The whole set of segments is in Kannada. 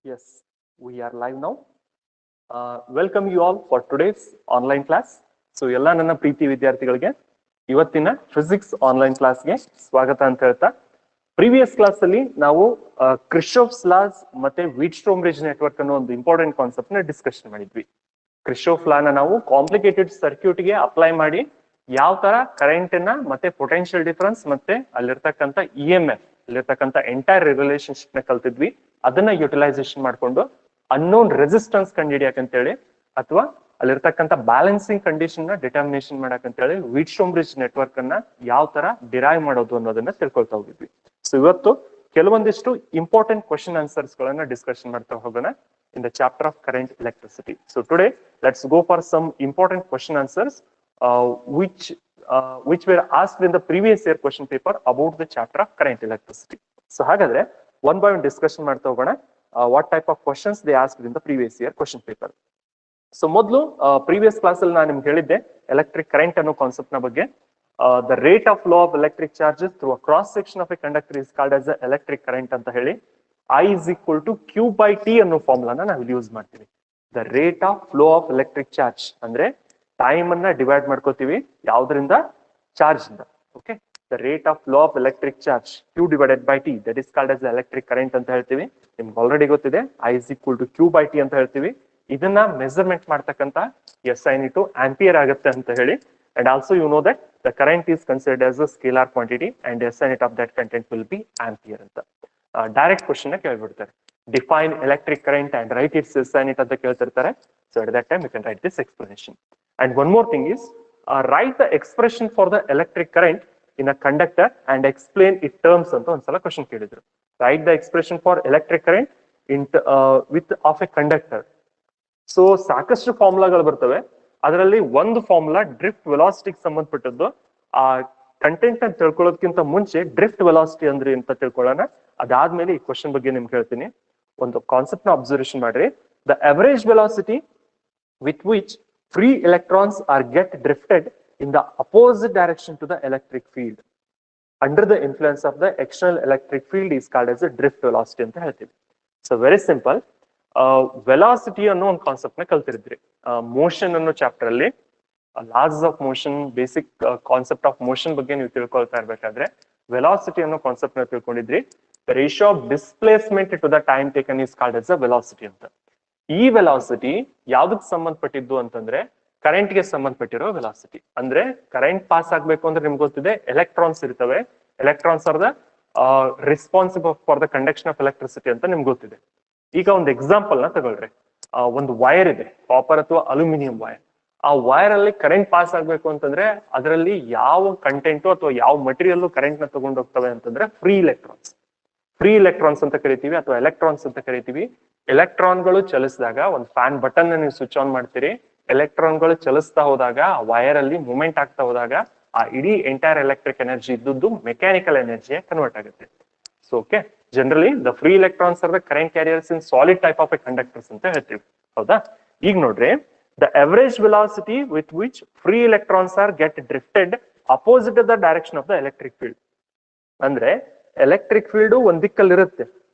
Yes, we are live now. Welcome you all for today's online class. So ಎಲ್ಲ ನನ್ನ ಪ್ರೀತಿ ವಿದ್ಯಾರ್ಥಿಗಳಿಗೆ ಇವತ್ತಿನ ಫಿಸಿಕ್ಸ್ ಆನ್ಲೈನ್ ಕ್ಲಾಸ್ಗೆ ಸ್ವಾಗತ ಅಂತ ಹೇಳ್ತಾ ಪ್ರೀವಿಯಸ್ ಕ್ಲಾಸ್ ಅಲ್ಲಿ ನಾವು ಕ್ರಿಶೋಫ್ಸ್ ಲಾಸ್ ಮತ್ತೆ ವೀಟ್ಸ್ಟ್ರೋಮ್ ಬ್ರಿಡ್ಜ್ ನೆಟ್ವರ್ಕ್ ಅನ್ನೋ ಒಂದು ಇಂಪಾರ್ಟೆಂಟ್ ಕಾನ್ಸೆಪ್ಟ್ ನ ಡಿಸ್ಕಷನ್ ಮಾಡಿದ್ವಿ. ಕ್ರಿಶೋಫ್ ಲಾನ ನಾವು ಕಾಂಪ್ಲಿಕೇಟೆಡ್ ಸರ್ಕ್ಯೂಟ್ ಗೆ ಅಪ್ಲೈ ಮಾಡಿ ಯಾವ ತರ ಕರೆಂಟ್ ನ ಮತ್ತೆ ಪೊಟೆನ್ಶಿಯಲ್ ಡಿಫರೆನ್ಸ್ ಮತ್ತೆ ಅಲ್ಲಿರ್ತಕ್ಕಂಥ EMF ಅಲ್ಲಿರ್ತಕ್ಕಂಥ ಎಂಟೈರ್ ರಿಲೇಶನ್ಶಿಪ್ ನ ಕಲ್ತಿದ್ವಿ. ಅದನ್ನ ಯುಟಿಲೈಸೇಷನ್ ಮಾಡ್ಕೊಂಡು ಅನ್ನೋನ್ ರೆಸಿಸ್ಟೆನ್ಸ್ ಕಂಡುಹಿಡಿಯಕಂತೇಳಿ ಅಥವಾ ಅಲ್ಲಿರ್ತಕ್ಕಂಥ ಬ್ಯಾಲೆನ್ಸಿಂಗ್ ಕಂಡೀಷನ್ ನ ಡಿಟರ್ಮಿನೇಷನ್ ಮಾಡಕಂತೇಳಿ ವೀಟ್ಸ್ಟ್ರೋಮ್ ಬ್ರಿಡ್ಜ್ ನೆಟ್ವರ್ಕ್ ಅನ್ನ ಯಾವ ತರ ಡಿರೈವ್ ಮಾಡೋದು ಅನ್ನೋದನ್ನ ತಿಳ್ಕೊಳ್ತಾ ಹೋಗಿದ್ವಿ. ಸೊ ಇವತ್ತು ಕೆಲವೊಂದಿಷ್ಟು ಇಂಪಾರ್ಟೆಂಟ್ ಕ್ವಶನ್ ಆನ್ಸರ್ಸ್ ಗಳನ್ನ ಡಿಸ್ಕಷನ್ ಮಾಡ್ತಾ ಹೋಗೋಣ in the chapter of current electricity. So today let's go for some important question answers which were asked in the previous year question paper about the chapter of current electricity. So hagadre one by one discussion ಮಾಡ್ತಾ ಹೋಗೋಣ what type of questions they asked in the previous year question paper. So ಮೊದಲು previous class ಅಲ್ಲಿ ನಾನು ನಿಮ್ಗೆ ಹೇಳಿದ್ದೆ electric current ಅನ್ನೋ ಕಾನ್ಸೆಪ್ಟ್ ನ ಬಗ್ಗೆ. The rate of flow of electric charges through a cross section of a conductor is called as the electric current ಅಂತ ಹೇಳಿ I is equal to Q by T ಅನ್ನೋ ಫಾರ್ಮುಲಾನ ನಾವು ಯೂಸ್ ಮಾಡ್ತೀವಿ. The rate of flow of electric charge ಅಂದ್ರೆ ಟೈಮ್ ಅನ್ನ ಡಿವೈಡ್ ಮಾಡ್ಕೋತೀವಿ ಯಾವ್ದ್ರಿಂದ ಚಾರ್ಜ್ ಇಂದ. Okay, the rate of flow of electric charge Q divided by T that is called as electric current ಅಂತ ಹೇಳ್ತೀವಿ. ನಿಮ್ಗೆ ಆಲ್ರೆಡಿ ಗೊತ್ತಿದೆ I is equal to Q by T ಅಂತ ಹೇಳ್ತೀವಿ. ಇದನ್ನ ಮೆಜರ್ಮೆಂಟ್ ಮಾಡ್ತಕ್ಕಂತ SI into ಆಂಪಿಯರ್ ಆಗುತ್ತೆ ಅಂತ ಹೇಳಿ. And also you know that the current is considered as a scalar quantity and SI unit of that content will be ampere ಅಂತ. ಡೈರೆಕ್ಟ್ ಕ್ವಶನ್ ಕೇಳ್ಬಿಡ್ತಾರೆ. Define electric current and write its SI unit ಅಂತ ಕೇಳ್ತಿರ್ತಾರೆ. So at that time you can write this explanation. And one more thing is write the expression for the electric current in a conductor and explain it terms ಅಂತ ಒಂದ್ಸಲ ಕ್ವಶನ್ ಕೇಳಿದ್ರು. Write the expression for electric current in with of a conductor. So ಸಾಕಷ್ಟು ಫಾರ್ಮುಲಾಗಳು ಬರ್ತವೆ. ಅದರಲ್ಲಿ ಒಂದು ಫಾರ್ಮುಲಾ ಡ್ರಿಫ್ಟ್ ವೆಲಾಸಿಟಿಗೆ ಸಂಬಂಧಪಟ್ಟದ್ದು. ಆ ಕಂಟೆಂಟ್ ಅಂತ ತಿಳ್ಕೊಳ್ಳೋದಕ್ಕಿಂತ ಮುಂಚೆ ಡ್ರಿಫ್ಟ್ ವೆಲಾಸಿಟಿ ಅಂದ್ರೆ ಅಂತ ತಿಳ್ಕೊಳ್ಳೋಣ. ಅದಾದ್ಮೇಲೆ ಈ ಕ್ವಶನ್ ಬಗ್ಗೆ ನಿಮ್ಗೆ ಹೇಳ್ತೀನಿ. ಒಂದು ಕಾನ್ಸೆಪ್ಟ್ ನ ಅಬ್ಸರ್ವೇಷನ್ ಮಾಡ್ರಿ. The average velocity with which free electrons are get drifted in the opposite direction to the electric field under the influence of the external electric field is called as drift velocity ಅಂತ ಹೇಳ್ತೀವಿ. So very simple. ವೆಲಾಸಿಟಿ ಅನ್ನೋ ಒಂದು ಕಾನ್ಸೆಪ್ಟ್ ನ ಕಲ್ತಿರಿದ್ರಿ ಮೋಷನ್ ಅನ್ನೋ ಚಾಪ್ಟರ್ ಅಲ್ಲಿ. Loss of motion, basic concept of motion ಬಗ್ಗೆ ನೀವು ತಿಳ್ಕೊಳ್ತಾ ಇರ್ಬೇಕಾದ್ರೆ ವೆಲಾಸಿಟಿ ಅನ್ನೋ ಕಾನ್ಸೆಪ್ಟ್ ನ ತಿಳ್ಕೊಂಡಿದ್ರಿ. The ratio of displacement to the time taken is called as a velocity ಅಂತ. ಈ ವೆಲಾಸಿಟಿ ಯಾವ್ದಕ್ ಸಂಬಂಧಪಟ್ಟಿದ್ದು ಅಂತಂದ್ರೆ ಕರೆಂಟ್ ಗೆ ಸಂಬಂಧಪಟ್ಟಿರೋ ವೆಲಾಸಿಟಿ. ಅಂದ್ರೆ ಕರೆಂಟ್ ಪಾಸ್ ಆಗ್ಬೇಕು ಅಂದ್ರೆ ನಿಮ್ಗೆ ಗೊತ್ತಿದೆ ಎಲೆಕ್ಟ್ರಾನ್ಸ್ ಇರ್ತವೆ. Electrons are the responsible for the conduction of electricity ಅಂತ ನಿಮ್ಗೆ ಗೊತ್ತಿದೆ. ಈಗ ಒಂದು ಎಕ್ಸಾಂಪಲ್ ನ ತಗೊಳ್ರಿ. ಒಂದು ವೈರ್ ಇದೆ, ಕಾಪರ್ ಅಥವಾ ಅಲ್ಯೂಮಿನಿಯಂ ವೈರ್. ಆ ವೈರ್ ಅಲ್ಲಿ ಕರೆಂಟ್ ಪಾಸ್ ಆಗ್ಬೇಕು ಅಂತಂದ್ರೆ ಅದರಲ್ಲಿ ಯಾವ ಕಂಟೆಂಟು ಅಥವಾ ಯಾವ ಮಟೀರಿಯಲ್ ಕರೆಂಟ್ ನ ತಗೊಂಡು ಹೋಗ್ತವೆ ಅಂತಂದ್ರೆ ಫ್ರೀ ಎಲೆಕ್ಟ್ರಾನ್ಸ್. ಫ್ರೀ ಎಲೆಕ್ಟ್ರಾನ್ಸ್ ಅಂತ ಕರಿತೀವಿ ಅಥವಾ ಎಲೆಕ್ಟ್ರಾನ್ಸ್ ಅಂತ ಕರಿತೀವಿ. ಎಲೆಕ್ಟ್ರಾನ್ಗಳು ಚಲಿಸಿದಾಗ ಒಂದು ಫ್ಯಾನ್ ಬಟನ್ ನೀವು ಸ್ವಿಚ್ ಆನ್ ಮಾಡ್ತೀರಿ. ಎಲೆಕ್ಟ್ರಾನ್ಗಳು ಚಲಿಸ್ತಾ ಹೋದಾಗ ಆ ವೈರ್ ಅಲ್ಲಿ ಮೂವ್ಮೆಂಟ್ ಆಗ್ತಾ ಹೋದಾಗ ಆ ಇಡೀ ಎಂಟೈರ್ ಎಲೆಕ್ಟ್ರಿಕ್ ಎನರ್ಜಿ ಇದ್ದದ್ದು ಮೆಕ್ಯಾನಿಕಲ್ ಎನರ್ಜಿ ಕನ್ವರ್ಟ್ ಆಗುತ್ತೆ. So okay, generally the free electrons are the current carriers in solid type of a conductors ಅಂತ ಹೇಳ್ತೀವಿ. ಹೌದಾ? ಈಗ ನೋಡ್ರಿ, the average velocity with which free electrons are get drifted opposite the direction of the electric field. ಅಂದ್ರೆ ಎಲೆಕ್ಟ್ರಿಕ್ ಫೀಲ್ಡ್ ಒಂದ್ ದಿಕ್ಕಲ್ಲಿ ಇರುತ್ತೆ.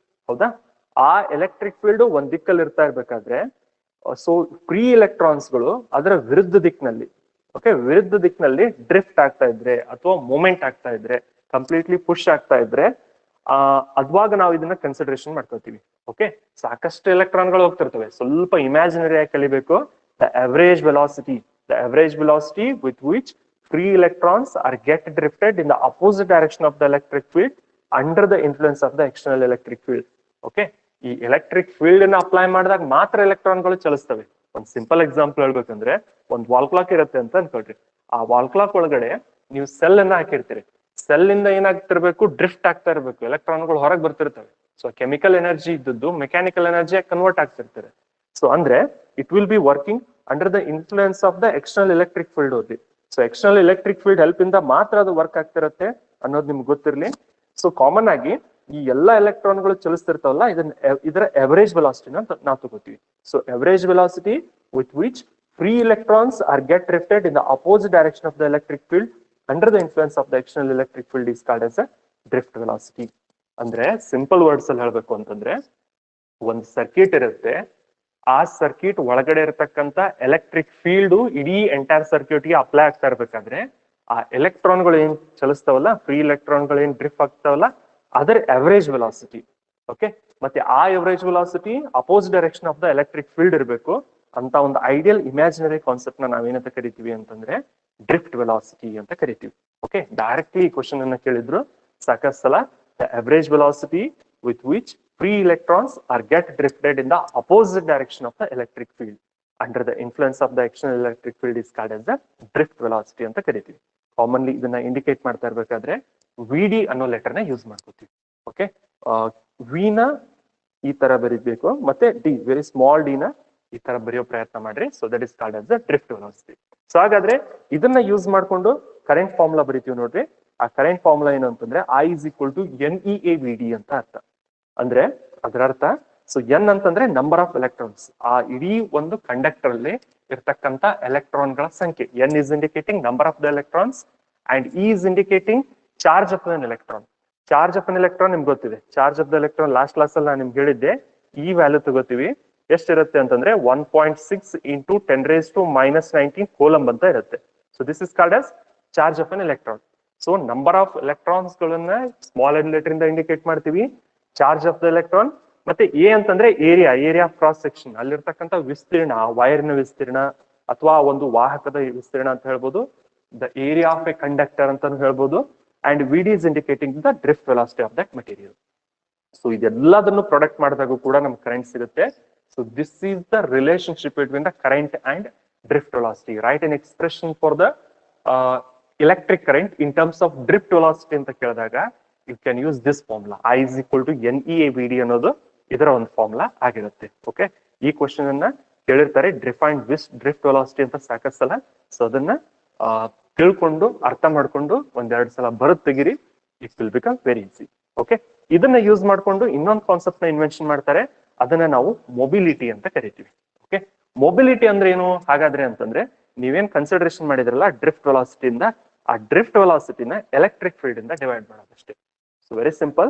ಹೌದಾ? ಆ ಎಲೆಕ್ಟ್ರಿಕ್ ಫೀಲ್ಡ್ ಒಂದ್ ದಿಕ್ಕಲ್ಲಿ ಇರ್ತಾ ಇರ್ಬೇಕಾದ್ರೆ ಸೊ ಫ್ರೀ ಎಲೆಕ್ಟ್ರಾನ್ಸ್ ಗಳು ಅದರ ವಿರುದ್ಧ ದಿಕ್ಕಿನಲ್ಲಿ, ಓಕೆ, ವಿರುದ್ಧ ದಿಕ್ಕಿನಲ್ಲಿ ಡ್ರಿಫ್ಟ್ ಆಗ್ತಾ ಇದ್ರೆ ಅಥವಾ ಮೂವ್ಮೆಂಟ್ ಆಗ್ತಾ ಇದ್ರೆ, ಕಂಪ್ಲೀಟ್ಲಿ ಪುಷ್ ಆಗ್ತಾ ಇದ್ರೆ ಅದ್ವಾಗ ನಾವು ಇದನ್ನ ಕನ್ಸಿಡರೇಷನ್ ಮಾಡ್ಕೊತೀವಿ. ಓಕೆ, ಸಾಕಷ್ಟು ಎಲೆಕ್ಟ್ರಾನ್ಗಳು ಹೋಗ್ತಿರ್ತವೆ. ಸ್ವಲ್ಪ ಇಮ್ಯಾಜಿನರಿ ಆಗಿ ಕಲಿಬೇಕು. The average velocity with which free electrons are get drifted in the opposite direction of the electric field under the influence of the external electric field. Okay, ಈ ಎಲೆಕ್ಟ್ರಿಕ್ ಫೀಲ್ಡ್ ನ ಅಪ್ಲೈ ಮಾಡಿದಾಗ ಮಾತ್ರ ಎಲೆಕ್ಟ್ರಾನ್ಗಳು ಚಲಿಸ್ತವೆ. ಒಂದು ಸಿಂಪಲ್ ಎಕ್ಸಾಂಪಲ್ ಹೇಳ್ಬೇಕಂದ್ರೆ ಒಂದು ವಾಲ್ ಕ್ಲಾಕ್ ಇರುತ್ತೆ ಅಂತ ಅನ್ಕೊಳ್ರಿ. ಆ ವಾಲ್ ಕ್ಲಾಕ್ ಒಳಗಡೆ ನೀವು ಸೆಲ್ ಅನ್ನ ಹಾಕಿರ್ತೀರಿ. ಸೆಲ್ ಇಂದ ಏನಾಗ್ತಿರ್ಬೇಕು, ಡ್ರಿಫ್ಟ್ ಆಗ್ತಾ ಇರ್ಬೇಕು, ಎಲೆಕ್ಟ್ರಾನ್ಗಳು ಹೊರಗೆ ಬರ್ತಿರ್ತವೆ. ಸೊ ಕೆಮಿಕಲ್ ಎನರ್ಜಿ ಇದ್ದದ್ದು ಮೆಕ್ಯಾನಿಕಲ್ ಎನರ್ಜಿ ಕನ್ವರ್ಟ್ ಆಗ್ತಿರ್ತಾರೆ. ಸೊ ಅಂದ್ರೆ it will be working under the influence of the external electric field ಓದಿ. So external electric field help ಇಂದ ಮಾತ್ರ ಅದು ವರ್ಕ್ ಆಗ್ತಿರತ್ತೆ ಅನ್ನೋದು ನಿಮ್ಗೆ ಗೊತ್ತಿರ್ಲಿ. ಸೊ ಕಾಮನ್ ಆಗಿ ಈ ಎಲ್ಲಾ ಎಲೆಕ್ಟ್ರಾನ್ಗಳು ಚಲಿಸ್ತಿರ್ತಾವಲ್ಲ, ಇದರ ಅವರೇಜ್ ವೆಲಾಸಿಟಿನ ನಾವು ತಗೋತೀವಿ. So average velocity with which free electrons are get drifted in the opposite direction of the electric field under the influence of the external electric field is called as a drift velocity. ಅಂದ್ರೆ ಸಿಂಪಲ್ ವರ್ಡ್ಸ್ ಅಲ್ಲಿ ಹೇಳ್ಬೇಕು ಅಂತಂದ್ರೆ ಒಂದು ಸರ್ಕ್ಯೂಟ್ ಇರುತ್ತೆ, ಆ ಸರ್ಕ್ಯೂಟ್ ಒಳಗಡೆ ಇರತಕ್ಕಂತ ಎಲೆಕ್ಟ್ರಿಕ್ ಫೀಲ್ಡ್ ಇಡೀ ಎಂಟೈರ್ ಸರ್ಕ್ಯೂಟ್ ಗೆ ಅಪ್ಲೈ ಆಗ್ತಾ ಇರ್ಬೇಕಾದ್ರೆ ಆ ಎಲೆಕ್ಟ್ರಾನ್ಗಳು ಏನ್ ಚಲಿಸ್ತಾವಲ್ಲ, ಫ್ರೀ ಎಲೆಕ್ಟ್ರಾನ್ಗಳು ಏನ್ ಡ್ರಿಫ್ಟ್ ಆಗ್ತಾವಲ್ಲ, ಅದರ ಅವರೇಜ್ ವೆಲಾಸಿಟಿ. ಓಕೆ, ಮತ್ತೆ ಆ average velocity oppose direction of the electric field ಇರಬೇಕು ಅಂತ ಒಂದು ಐಡಿಯಲ್ ಇಮ್ಯಾಜಿನರಿ ಕಾನ್ಸೆಪ್ಟ್ ನ ನಾವೇನಂತ ಕರಿತೀವಿ ಅಂತಂದ್ರೆ ಡ್ರಿಫ್ಟ್ ವೆಲಾಸಿಟಿ ಅಂತ ಕರಿತೀವಿ. ಓಕೆ, ಡೈರೆಕ್ಟ್ಲಿ ಈ ಕ್ವಶನ್ ಅನ್ನ ಕೇಳಿದ್ರು ಸಾಕಷ್ಟು ಸಲ. The average velocity with which free electrons are get drifted in the opposite direction of the electric field under the influence of the external electric field is called as the drift velocity ಅಂತ ಕರಿತೀವಿ. ಕಾಮನ್ಲಿ ಇದನ್ನ ಇಂಡಿಕೇಟ್ ಮಾಡ್ತಾ ಇರ್ಬೇಕಾದ್ರೆ ವಿಡಿ ಅನ್ನೋ ಲೆಟರ್ ನ ಯೂಸ್ ಮಾಡ್ಕೋತೀವಿ. ಓಕೆ, ವಿ ನ ಈ ತರ ಬರೀಬೇಕು, ಮತ್ತೆ ಡಿ ವೆರಿ ಸ್ಮಾಲ್ ಡಿ ನ ಈ ತರ ಬರೆಯೋ ಪ್ರಯತ್ನ ಮಾಡ್ರಿ. So that is called as the drift velocity. So ಹಾಗಾದ್ರೆ ಇದನ್ನ ಯೂಸ್ ಮಾಡ್ಕೊಂಡು ಕರೆಂಟ್ ಫಾರ್ಮುಲಾ ಬರೀತೀವಿ ನೋಡ್ರಿ. ಆ ಕರೆಂಟ್ ಫಾರ್ಮುಲಾ ಏನು ಅಂತಂದ್ರೆ I is equal to NEAVD ಅಂತ ಅರ್ಥ. ಅಂದ್ರೆ ಅದರ ಅರ್ಥ, ಸೊ ಎನ್ ಅಂತಂದ್ರೆ ನಂಬರ್ ಆಫ್ ಎಲೆಕ್ಟ್ರಾನ್ಸ್, ಆ ಇಡೀ ಒಂದು ಕಂಡಕ್ಟರ್ ಅಲ್ಲಿ ಇರ್ತಕ್ಕಂತ ಎಲೆಕ್ಟ್ರಾನ್ ಗಳ ಸಂಖ್ಯೆ. N is indicating number of the electrons and E is indicating charge of an electron. Charge of an electron ನಿಮ್ಗೆ ಗೊತ್ತಿದೆ. Charge of the electron last class ಅಲ್ಲಿ ನಾನು ನಿಮ್ಗೆ ಹೇಳಿದ್ದೆ, ಈ ವ್ಯಾಲ್ಯೂ ತಗೋತೀವಿ. ಎಷ್ಟಿರುತ್ತೆ ಅಂತಂದ್ರೆ 1.6 into 10⁻⁻19 ಕೂಲಂಬ್ ಅಂತ ಇರುತ್ತೆ. So this is called as charge of an electron. So number of electrons ಗಳನ್ನ ಸ್ಮಾಲ್ ಲೆಟರ್ ಇಂದ ಇಂಡಿಕೇಟ್ ಮಾಡ್ತೀವಿ, ಚಾರ್ಜ್ ಆಫ್ ದ ಎಲೆಕ್ಟ್ರಾನ್. ಮತ್ತೆ ಎ ಅಂತಂದ್ರೆ ಏರಿಯಾ ಆಫ್ ಕ್ರಾಸ್ ಸೆಕ್ಷನ್, ಅಲ್ಲಿರ್ತಕ್ಕಂಥ ವಿಸ್ತೀರ್ಣ, ವೈರ್ನ ವಿಸ್ತೀರ್ಣ ಅಥವಾ ಒಂದು ವಾಹಕದ ವಿಸ್ತೀರ್ಣ ಅಂತ ಹೇಳ್ಬೋದು. The area of a conductor ಅಂತ ಹೇಳ್ಬೋದು. And VD is indicating the drift velocity of that material. So ಇದೆಲ್ಲದನ್ನು ಪ್ರೊಡಕ್ಟ್ ಮಾಡಿದಾಗ ಕೂಡ ನಮ್ಗೆ ಕರೆಂಟ್ ಸಿಗುತ್ತೆ. So this is the relationship between the current and drift velocity. Write an expression for the electric current in terms of drift velocity ಅಂತ ಕೇಳಿದಾಗ you can use this formula. I is equal to NEAVD ಅನ್ನೋದು ಇದರ ಒಂದು ಫಾರ್ಮುಲಾ ಆಗಿರುತ್ತೆ. ಓಕೆ, ಈ ಕ್ವಶನ್ ಅನ್ನ ಕೇಳಿರ್ತಾರೆ, ಡಿಫೈನ್ ಡ್ರಿಫ್ಟ್ ವೆಲಾಸಿಟಿ ಅಂತ ಸಾಕಷ್ಟು ಸಲ. ಸೊ ಅದನ್ನ ತಿಳ್ಕೊಂಡು ಅರ್ಥ ಮಾಡ್ಕೊಂಡು ಒಂದೆರಡು ಸಲ ಬರದ್ ತೆಗಿರಿ, it will become very easy. Okay, ಇದನ್ನ ಯೂಸ್ ಮಾಡ್ಕೊಂಡು ಇನ್ನೊಂದು ಕಾನ್ಸೆಪ್ಟ್ ನ ಇನ್ವೆನ್ಷನ್ ಮಾಡ್ತಾರೆ, ಅದನ್ನ ನಾವು ಮೊಬಿಲಿಟಿ ಅಂತ ಕರಿತೀವಿ. ಓಕೆ, ಮೊಬಿಲಿಟಿ ಅಂದ್ರೆ ಏನು ಹಾಗಾದ್ರೆ ಅಂತಂದ್ರೆ, ನೀವೇನ್ ಕನ್ಸಿಡರೇಷನ್ ಮಾಡಿದ್ರಲ್ಲ ಡ್ರಿಫ್ಟ್ ವೆಲಾಸಿಟಿಯಿಂದ, ಆ ಡ್ರಿಫ್ಟ್ ವೆಲಾಸಿಟಿನ ಎಲೆಕ್ಟ್ರಿಕ್ ಫೀಲ್ಡ್ ಇಂದ divide ಮಾಡೋದಷ್ಟೇ. So very simple.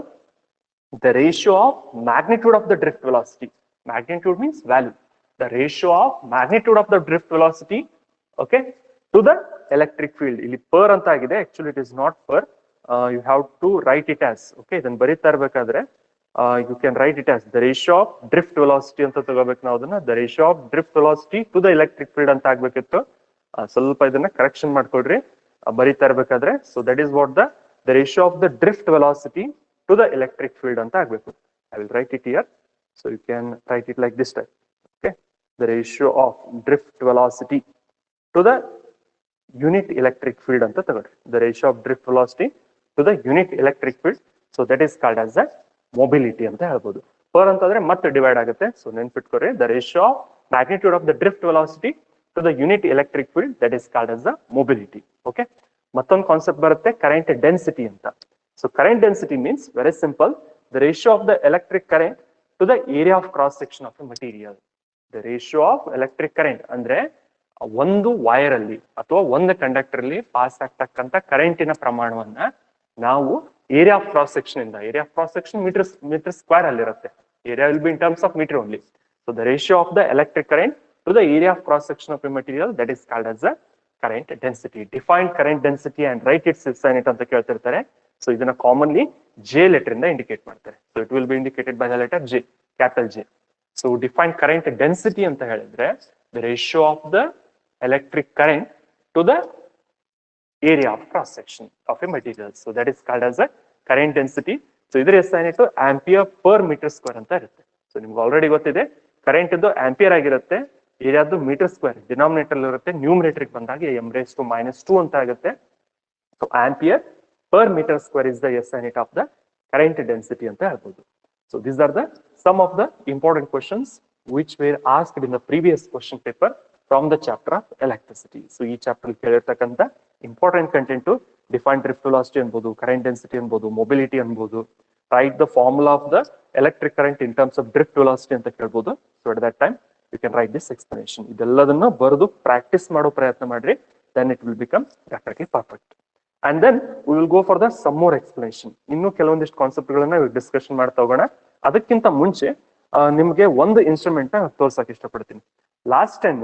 The ratio of magnitude of the drift velocity. Magnitude means value. The ratio of magnitude of the drift velocity, okay, to the electric field. ಇಲ್ಲಿ per ಅಂತ ಆಗಿದೆ. Actually, it is not per. You have to write it as. Okay, ಇದನ್ನ ಬರೀತಾ ಇರಬೇಕಾದ್ರೆ you can write it as the ratio of drift velocity ಅಂತ ತಗೋಬೇಕು ನಾವು ಅದನ್ನ. The ratio of drift velocity to the electric field ಅಂತ ಆಗ್ಬೇಕಿತ್ತು. ಸ್ವಲ್ಪ ಇದನ್ನ ಕರೆಕ್ಷನ್ ಮಾಡ್ಕೊಡ್ರಿ ಬರೀತಾ ಇರಬೇಕಾದ್ರೆ. So that is what the ratio of the drift velocity to the electric field anta agbeku. I will write it here, so you can write it like this type. Okay, the ratio of drift velocity to the unit electric field anta tagori. The ratio of drift velocity to the unit electric field, so that is called as the mobility anta helbodu. Per antandre ಮತ್ತೆ ಡಿವೈಡ್ ಆಗುತ್ತೆ. ಸೊ ನೆನ್ಪಿಟ್ಕೊರಿ, the ratio of magnitude of the drift velocity to the unit electric field, that is called as the mobility. Okay, ಮತ್ತೊಂದು ಕಾನ್ಸೆಪ್ಟ್ ಬರುತ್ತೆ ಕರೆಂಟ್ ಡೆನ್ಸಿಟಿ ಅಂತ. So current density means very simple, the ratio of the electric current to the area of cross section of the material. The ratio of electric current ಅಂದ್ರೆ ಒಂದು ವೈರ್ ಅಲ್ಲಿ ಅಥವಾ ಒಂದು ಕಂಡಕ್ಟರ್ ಅಲ್ಲಿ ಪಾಸ್ ಆಗ್ತಕ್ಕಂಥ ಕರೆಂಟಿನ ಪ್ರಮಾಣವನ್ನ ನಾವು ಏರಿಯಾ ಆಫ್ ಕ್ರಾಸ್ ಸೆಕ್ಷನ್ ಇಂದ, area of cross section meter square ಅಲ್ಲಿ ಇರುತ್ತೆ. Area will be in terms of meter only. So the ratio of the electric current to the area of cross section of the material, that is called as the current density. Define current density and write its SI unit ಅಂತ ಕೇಳ್ತಿರ್ತಾರೆ. ಸೊ ಇದನ್ನ ಕಾಮನ್ಲಿ J ಲೆಟರ್ ಇಂದ ಇಂಡಿಕೇಟ್ ಮಾಡ್ತಾರೆ. So it will be indicated by the letter J, capital J. So define current density ಅಂತ ಹೇಳಿದ್ರೆ the ratio of the electric current to the area of cross section of a material. So that is called as a current density. So ಇದರ SI unit ampere per metre square ಅಂತ ಇರುತ್ತೆ. ಸೊ ನಿಮ್ಗೆ ಆಲ್ರೆಡಿ ಗೊತ್ತಿದೆ, ಕರೆಂಟ್ ಇದ್ದು ಆಂಪಿಯರ್ ಆಗಿರುತ್ತೆ, ಏರಿಯಾದ್ದು ಮೀಟರ್ ಸ್ಕ್ವೇರ್ ಡಿನಾಮಿನೇಟರ್ ಇರುತ್ತೆ, ನ್ಯೂಮರೇಟರ್ ಬಂದಾಗ m⁻⁻² ಅಂತ ಆಗುತ್ತೆ. So ampere per metre square is the SI unit of the current density ಅಂತ ಹೇಳ್ಬೋದು. So these are the some of the important questions which were asked in the previous question paper from the chapter of electricity. So ಈ ಚಾಪ್ಟರ್ ಕೇಳಿರ್ತಕ್ಕಂಥ important content define drift velocity ಅನ್ಬೋದು, ಕರೆಂಟ್ ಡೆನ್ಸಿಟಿ ಅನ್ಬೋದು, ಮೊಬಿಲಿಟಿ ಅನ್ಬೋದು, write the formula of the electric current in terms of drift velocity ಅಂತ ಕೇಳ್ಬೋದು. So at that time you can write this explanation. ಇದೆಲ್ಲದನ್ನ ಬರೆದು ಪ್ರಾಕ್ಟೀಸ್ ಮಾಡೋ ಪ್ರಯತ್ನ ಮಾಡ್ರಿ, then it will become definitely perfect. And then we will go for the some more explanation. ಇನ್ನು ಕೆಲವೊಂದಿಷ್ಟು ಕಾನ್ಸೆಪ್ಟ್ ಗಳನ್ನ ಡಿಸ್ಕಷನ್ ಮಾಡ್ತಾ ಹೋಗೋಣ. ಅದಕ್ಕಿಂತ ಮುಂಚೆ ನಿಮ್ಗೆ ಒಂದು ಇನ್ಸ್ಟ್ರೂಮೆಂಟ್ ನ ತೋರ್ಸಕ್ ಇಷ್ಟಪಡ್ತೀನಿ. ಲಾಸ್ಟ್ ಟೈಮ್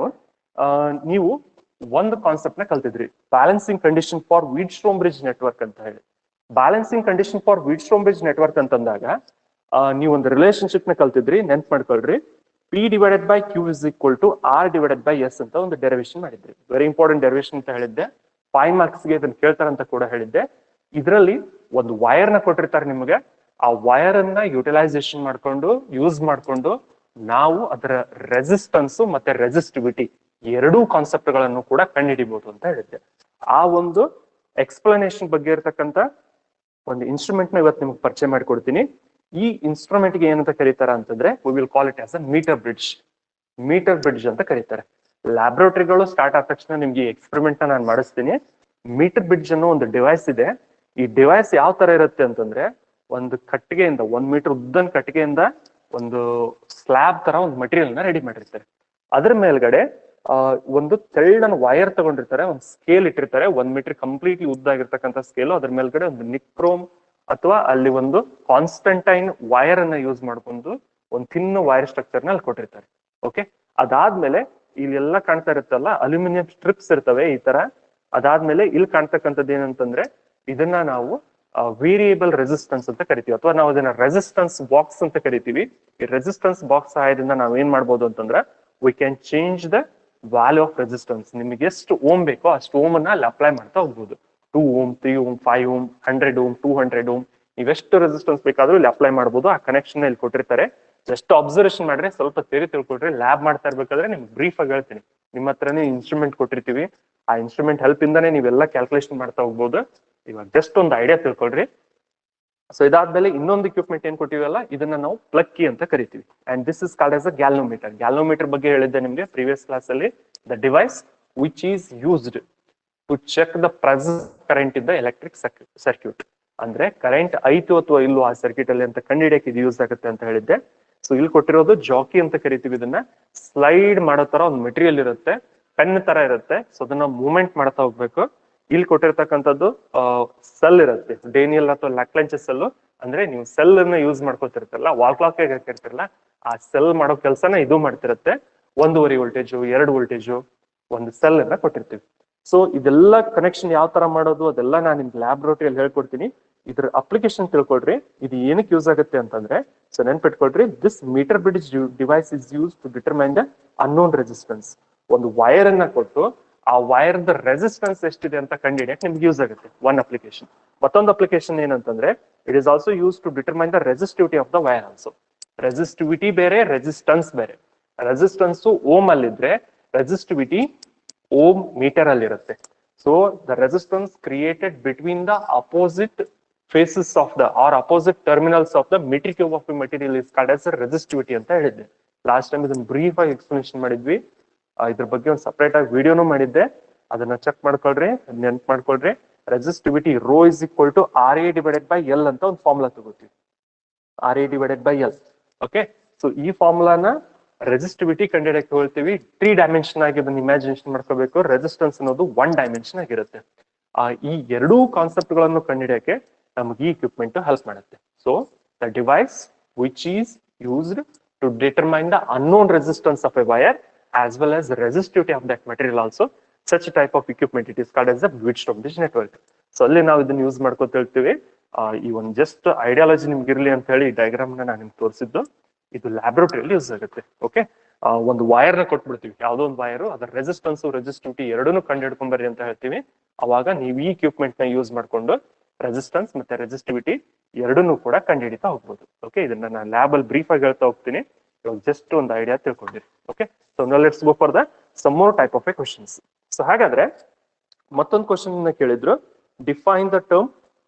ನೀವು ಒಂದು ಕಾನ್ಸೆಪ್ಟ್ ನ ಕಲ್ತಿದ್ರಿ, balancing condition for Wheatstone bridge network ಅಂತ ಹೇಳಿ. Balancing condition for Wheatstone bridge network ಅಂತಂದಾಗ ನೀವು ಒಂದು ರಿಲೇಶನ್ಶಿಪ್ ನ ಕಲ್ತಿದ್ರಿ, ನೆನ್ಪ್ ಮಾಡ್ಕೊಳ್ರಿ. P divided by Q is equal to R divided by S ಅಂತ ಒಂದು ಡೆರಿವೇಶನ್ ಮಾಡಿದ್ರಿ. ವೆರಿ ಇಂಪಾರ್ಟೆಂಟ್ ಡೆರಿವೇಶನ್ ಅಂತ ಹೇಳಿದ್ದೆ. 5 marks ಗೆ ಇದನ್ನ ಕೇಳ್ತಾರಂತ ಕೂಡ ಹೇಳಿದ್ದೆ. ಇದರಲ್ಲಿ ಒಂದು ವೈರ್ ನ ಕೊಟ್ಟಿರ್ತಾರೆ ನಿಮಗೆ. ಆ ವೈರ್ ಅನ್ನ ಯುಟಿಲೈಸೇಷನ್ ಮಾಡ್ಕೊಂಡು ಯೂಸ್ ಮಾಡ್ಕೊಂಡು ನಾವು ಅದರ ರೆಸಿಸ್ಟೆನ್ಸ್ ಮತ್ತೆ ರೆಸಿಸ್ಟಿವಿಟಿ ಎರಡೂ ಕಾನ್ಸೆಪ್ಟ್ ಗಳನ್ನು ಕೂಡ ಕಂಡುಹಿಡಿಬಹುದು ಅಂತ ಹೇಳಿದ್ದೆ. ಆ ಒಂದು ಎಕ್ಸ್ಪ್ಲನೇಷನ್ ಬಗ್ಗೆ ಇರತಕ್ಕಂತ ಒಂದು ಇನ್ಸ್ಟ್ರೂಮೆಂಟ್ ನ ಇವತ್ತು ನಿಮ್ಗೆ ಪರಿಚಯ ಮಾಡಿಕೊಡ್ತೀನಿ. ಈ ಇನ್ಸ್ಟ್ರೂಮೆಂಟ್ ಗೆ ಏನಂತ ಕರೀತಾರ ಅಂತಂದ್ರೆ we will call it as a meter bridge. Metre bridge ಅಂತ ಕರೀತಾರೆ. ಲ್ಯಾಬ್ರೋಟರಿಗಳು ಸ್ಟಾರ್ಟ್ ಆದ ತಕ್ಷಣ ನಿಮ್ಗೆ ಎಕ್ಸ್ಪೆರಿಮೆಂಟ್ ನ ನಾನು ಮಾಡಿಸ್ತೀನಿ. ಮೀಟರ್ ಬ್ರಿಡ್ಜ್ ಅನ್ನೋ ಒಂದು ಡಿವೈಸ್ ಇದೆ. ಈ ಡಿವೈಸ್ ಯಾವ ತರ ಇರುತ್ತೆ ಅಂತಂದ್ರೆ ಒಂದು ಕಟ್ಟಿಗೆಯಿಂದ 1 ಮೀಟರ್ ಉದ್ದನ್ ಕಟ್ಟಿಗೆಯಿಂದ ಒಂದು ಸ್ಲ್ಯಾಬ್ ತರ ಒಂದು ಮಟೀರಿಯಲ್ ನ ರೆಡಿ ಮಾಡಿರ್ತಾರೆ. ಅದ್ರ ಮೇಲ್ಗಡೆ ಒಂದು ತೆಳ್ಳನ ವೈರ್ ತಗೊಂಡಿರ್ತಾರೆ, ಒಂದು ಸ್ಕೇಲ್ ಇಟ್ಟಿರ್ತಾರೆ, 1 ಮೀಟರ್ ಕಂಪ್ಲೀಟ್ಲಿ ಉದ್ದ ಆಗಿರ್ತಕ್ಕಂಥ ಸ್ಕೇಲು. ಅದ್ರ ಮೇಲ್ಗಡೆ ಒಂದು ನಿಕ್ರೋಮ್ ಅಥವಾ ಅಲ್ಲಿ ಒಂದು ಕಾನ್ಸ್ಟಂಟೈನ್ ವೈರ್ ಅನ್ನ ಯೂಸ್ ಮಾಡ್ಕೊಂಡು ಒಂದು ಥಿನ್ ವೈರ್ ಸ್ಟ್ರಕ್ಚರ್ ನ ಅಲ್ಲಿ ಕೊಟ್ಟಿರ್ತಾರೆ. ಓಕೆ, ಅದಾದ್ಮೇಲೆ ಇಲ್ಲೆಲ್ಲ ಕಾಣ್ತಾ ಇರುತ್ತಲ್ಲ ಅಲ್ಯೂಮಿನಿಯಂ ಸ್ಟ್ರಿಪ್ಸ್ ಇರ್ತವೆ ಈ ತರ. ಅದಾದ್ಮೇಲೆ ಇಲ್ಲಿ ಕಾಣ್ತಕ್ಕಂಥದ್ದು ಏನಂತಂದ್ರೆ ಇದನ್ನ ನಾವು ವೇರಿಯೇಬಲ್ ರೆಸಿಸ್ಟೆನ್ಸ್ ಅಂತ ಕರಿತೀವಿ, ಅಥವಾ ನಾವು ಅದನ್ನ ರೆಸಿಸ್ಟೆನ್ಸ್ ಬಾಕ್ಸ್ ಅಂತ ಕರಿತೀವಿ. ಈ ರೆಸಿಸ್ಟೆನ್ಸ್ ಬಾಕ್ಸ್ ಸಹಾಯದಿಂದ ನಾವ್ ಏನ್ ಮಾಡ್ಬೋದು ಅಂತಂದ್ರೆ we can change the value of resistance. ನಿಮಗೆ ಎಷ್ಟು ಓಮ್ ಬೇಕೋ ಅಷ್ಟು ಓಮ್ ಅನ್ನ ಅಲ್ಲಿ ಅಪ್ಲೈ ಮಾಡ್ತಾ ಹೋಗ್ಬೋದು. 2 ohm, 3 ohm, 5 ohm, 100 ohm, 200 ohm, ಇವೆಷ್ಟು ರೆಸಿಸ್ಟೆನ್ಸ್ ಬೇಕಾದ್ರೂ ಇಲ್ಲಿ ಅಪ್ಲೈ ಮಾಡ್ಬೋದು. ಆ ಕನೆಕ್ಷನ್ ಇಲ್ಲಿ ಕೊಟ್ಟಿರ್ತಾರೆ. ಜಸ್ಟ್ ಅಬ್ಸರ್ವೇಷನ್ ಮಾಡ್ರೆ, ಸ್ವಲ್ಪ ಥಿಯರಿ ತಿಳ್ಕೊಟ್ರೆ, ಲ್ಯಾಬ್ ಮಾಡ್ತಾ ಇರ್ಬೇಕಾದ್ರೆ ನಿಮ್ಗೆ ಬ್ರೀಫ್ ಆಗಿ ಹೇಳ್ತೀನಿ. ನಿಮ್ಮ ಹತ್ರನೇ ಇನ್ಸ್ಟ್ರೂಮೆಂಟ್ ಕೊಟ್ಟಿರ್ತೀವಿ, ಆ ಇನ್ಸ್ಟ್ರೂಮೆಂಟ್ ಹೆಲ್ಪ್ ಇಂದಾನೆ ನೀವೆಲ್ಲ ಕ್ಯಾಲ್ಕುಲೇಷನ್ ಮಾಡ್ತಾ ಹೋಗ್ಬೋದು. ಇವಾಗ ಜಸ್ಟ್ ಒಂದು ಐಡಿಯಾ ತಿಳ್ಕೊಳ್ರಿ. ಸೊ ಇದಾದ್ಮೇಲೆ ಇನ್ನೊಂದು ಇಕ್ವಿಪ್ಮೆಂಟ್ ಏನ್ ಕೊಟ್ಟಿವಲ್ಲ ಇದನ್ನ ನಾವು ಪ್ಲಗ್ ಕೀ ಅಂತ ಕರಿತೀವಿ. And this is called as a galvanometer. Galvanometer ಬಗ್ಗೆ ಹೇಳಿದ್ದೆ ನಿಮ್ಗೆ ಪ್ರೀವಿಯಸ್ ಕ್ಲಾಸ್ ಅಲ್ಲಿ. The device which is used to check the present current in the electric circuit. ಅಂದ್ರೆ ಕರೆಂಟ್ ಐತು ಅಥವಾ ಇಲ್ಲೋ ಆ ಸರ್ಕ್ಯೂಟ್ ಅಲ್ಲಿ ಅಂತ ಕಂಡುಹಿಡಿಯಕ್ಕೆ ಇದು ಯೂಸ್ ಆಗುತ್ತೆ ಅಂತ ಹೇಳಿದ್ದೆ. ಸೊ ಇಲ್ಲಿ ಕೊಟ್ಟಿರೋದು ಜಾಕಿ ಅಂತ ಕರಿತೀವಿ. ಇದನ್ನ ಸ್ಲೈಡ್ ಮಾಡೋ ತರ ಒಂದು ಮೆಟೀರಿಯಲ್ ಇರುತ್ತೆ, ಪೆನ್ ತರ ಇರುತ್ತೆ. ಸೊ ಅದನ್ನ ಮೂವ್ಮೆಂಟ್ ಮಾಡ್ತಾ ಹೋಗ್ಬೇಕು. ಇಲ್ಲಿ ಕೊಟ್ಟಿರ್ತಕ್ಕಂಥದ್ದು ಸೆಲ್ ಇರುತ್ತೆ, ಡೇನಿಯಲ್ ಅಥವಾ ಲ್ಯಾಕ್ಲೆಂಚಸ್ ಸೆಲ್. ಅಂದ್ರೆ ನೀವು ಸೆಲ್ ಅನ್ನ ಯೂಸ್ ಮಾಡ್ಕೊತಿರ್ತಿರಲ್ಲ, ವಾಲ್ ಕ್ಲಾಕ್ ಹಾಕಿರ್ತಿರಲ್ಲ, ಆ ಸೆಲ್ ಮಾಡೋ ಕೆಲಸನ ಇದು ಮಾಡ್ತಿರುತ್ತೆ. 1.5 ವೋಲ್ಟೇಜು, 2 ವೋಲ್ಟೇಜು, ಒಂದು ಸೆಲ್ ಅನ್ನ ಕೊಟ್ಟಿರ್ತೀವಿ. ಸೊ ಇದೆಲ್ಲ ಕನೆಕ್ಷನ್ ಯಾವ ತರ ಮಾಡೋದು ಅದೆಲ್ಲ ನಾನು ನಿಮ್ಗೆ ಲ್ಯಾಬ್ರೋಟರಿಯಲ್ಲಿ ಹೇಳ್ಕೊಡ್ತೀನಿ. ಇದ್ರ ಅಪ್ಲಿಕೇಶನ್ ತಿಳ್ಕೊಳ್ರಿ, ಇದು ಏನಕ್ಕೆ ಯೂಸ್ ಆಗುತ್ತೆ ಅಂತಂದ್ರೆ, ಸೊ ನೆನ್ಪಿಟ್ಕೊಳ್ರಿ, this metre bridge device is use to determine the unknown resistance. ಒಂದು ವೈರ್ ಅನ್ನ ಕೊಟ್ಟು ಆ ವೈರ್ ದ ರೆಸಿಸ್ಟೆನ್ಸ್ ಎಷ್ಟಿದೆ ಅಂತ ಕಂಡುಹಿಡಿಯಕ್ಕೆ ನಿಮ್ಗೆ ಯೂಸ್ ಆಗುತ್ತೆ ಒನ್ ಅಪ್ಲಿಕೇಶನ್. ಮತ್ತೊಂದು ಅಪ್ಲಿಕೇಶನ್ ಏನಂತಂದ್ರೆ it is also use to determine the resistivity of the wire also. Resistivity ಬೇರೆ, ರೆಸಿಸ್ಟೆನ್ಸ್ ಬೇರೆ. ರೆಸಿಸ್ಟೆನ್ಸ್ ಓಮ್ ಅಲ್ಲಿದ್ರೆ ರೆಸಿಸ್ಟಿವಿಟಿ ಓಮ್ ಮೀಟರ್ ಅಲ್ಲಿ ಇರುತ್ತೆ. So the resistance created between the opposite faces of the or opposite terminals of the material of the material is called as resistivity ಅಂತ ಹೇಳಿದ್ದೆ. ಲಾಸ್ಟ್ ಟೈಮ್ ಇದನ್ನ ಬ್ರೀಫ್ ಆಗಿ ಎಕ್ಸ್ಪ್ಲನೇಷನ್ ಮಾಡಿದ್ವಿ. ಇದ್ರ ಬಗ್ಗೆ ಒಂದು ಸಪರೇಟ್ ಆಗಿ ವಿಡಿಯೋನು ಮಾಡಿದ್ದೆ, ಅದನ್ನ ಚೆಕ್ ಮಾಡ್ಕೊಳ್ರಿ, ನೆನ್ಪ್ ಮಾಡ್ಕೊಳ್ರಿ. Resistivity rho is equal to R A divided by L ಅಂತ ಒಂದು ಫಾರ್ಮುಲಾ ತಗೋತೀವಿ. R A divided by L. Okay, so ಈ ಫಾರ್ಮುಲಾನ ರೆಸಿಸ್ಟಿವಿಟಿ ಕಂಡುಹಿಡಿಯಕ್ಕೆ ಹೇಳ್ತೀವಿ. 3 ಡೈಮೆನ್ಷನ್ ಆಗಿ ಇದನ್ನ ಇಮ್ಯಾಜಿನೇಷನ್ ಮಾಡ್ಕೋಬೇಕು. ರೆಸಿಸ್ಟೆನ್ಸ್ ಅನ್ನೋದು 1 ಡೈಮೆನ್ಷನ್ ಆಗಿರುತ್ತೆ. ಈ ಎರಡೂ ಕಾನ್ಸೆಪ್ಟ್ ಗಳನ್ನು ಕಂಡುಹಿಡಿಯಕ್ಕೆ ನಮ್ಗೆ ಈ ಇಕ್ವಿಪ್ಮೆಂಟ್ ಹೆಲ್ಪ್ ಮಾಡುತ್ತೆ. So the device which is used to determine the unknown resistance of a wire as well as resistivity of that material also, such a type of equipment it is called as a Wheatstone bridge network. So ಅಲ್ಲಿ ನಾವು ಇದನ್ನ ಯೂಸ್ ಮಾಡ್ಕೊತ ಹೇಳ್ತೀವಿ. ಈ ಒಂದು ಜಸ್ಟ್ ಐಡಿಯಾಲಜಿ ನಿಮ್ಗೆ ಇರ್ಲಿ ಅಂತ ಹೇಳಿ ಡಯಾಗ್ರಾಮ್ ನ ನಾನು ನಿಮ್ಗೆ ತೋರಿಸಿದ್ದು. ಇದು ಲ್ಯಾಬ್ರೋಟರಿಯಲ್ಲಿ ಯೂಸ್ ಆಗುತ್ತೆ. ಓಕೆ, ಒಂದು ವೈರ್ ನ ಕೊಟ್ಬಿಡ್ತೀವಿ, ಯಾವ್ದೋ ಒಂದು ವೈರ್, ಅದರ ರೆಸಿಸ್ಟೆನ್ಸ್ ರೆಸಿಸ್ಟಿವಿಟಿ ಎರಡನ್ನೂ ಕಂಡು ಹಿಡ್ಕೊಂಬರ್ರಿ ಅಂತ ಹೇಳ್ತೀವಿ. ಅವಾಗ ನೀವು ಈ ಇಕ್ವಿಪ್ಮೆಂಟ್ ನ ಯೂಸ್ ಮಾಡ್ಕೊಂಡು ರೆಸಿಸ್ಟೆನ್ಸ್ ಮತ್ತೆ ರೆಸಿಸ್ಟಿವಿಟಿ ಎರಡನ್ನೂ ಕೂಡ ಕಂಡು ಹಿಡಿತಾ ಹೋಗ್ಬೋದು. ಓಕೆ, ಇದನ್ನ ನಾನು ಲ್ಯಾಬ್ ಅಲ್ಲಿ ಬ್ರೀಫ್ ಆಗಿ ಹೇಳ್ತಾ ಹೋಗ್ತೀನಿ. ಇವಾಗ ಜಸ್ಟ್ ಒಂದು ಐಡಿಯಾ ತಿಳ್ಕೊಂಡಿರಿ. Okay, so now let's go for the some more type of a questions. So ಹಾಗಾದ್ರೆ ಮತ್ತೊಂದು ಕ್ವಶನ್ ಕೇಳಿದ್ರು, define the term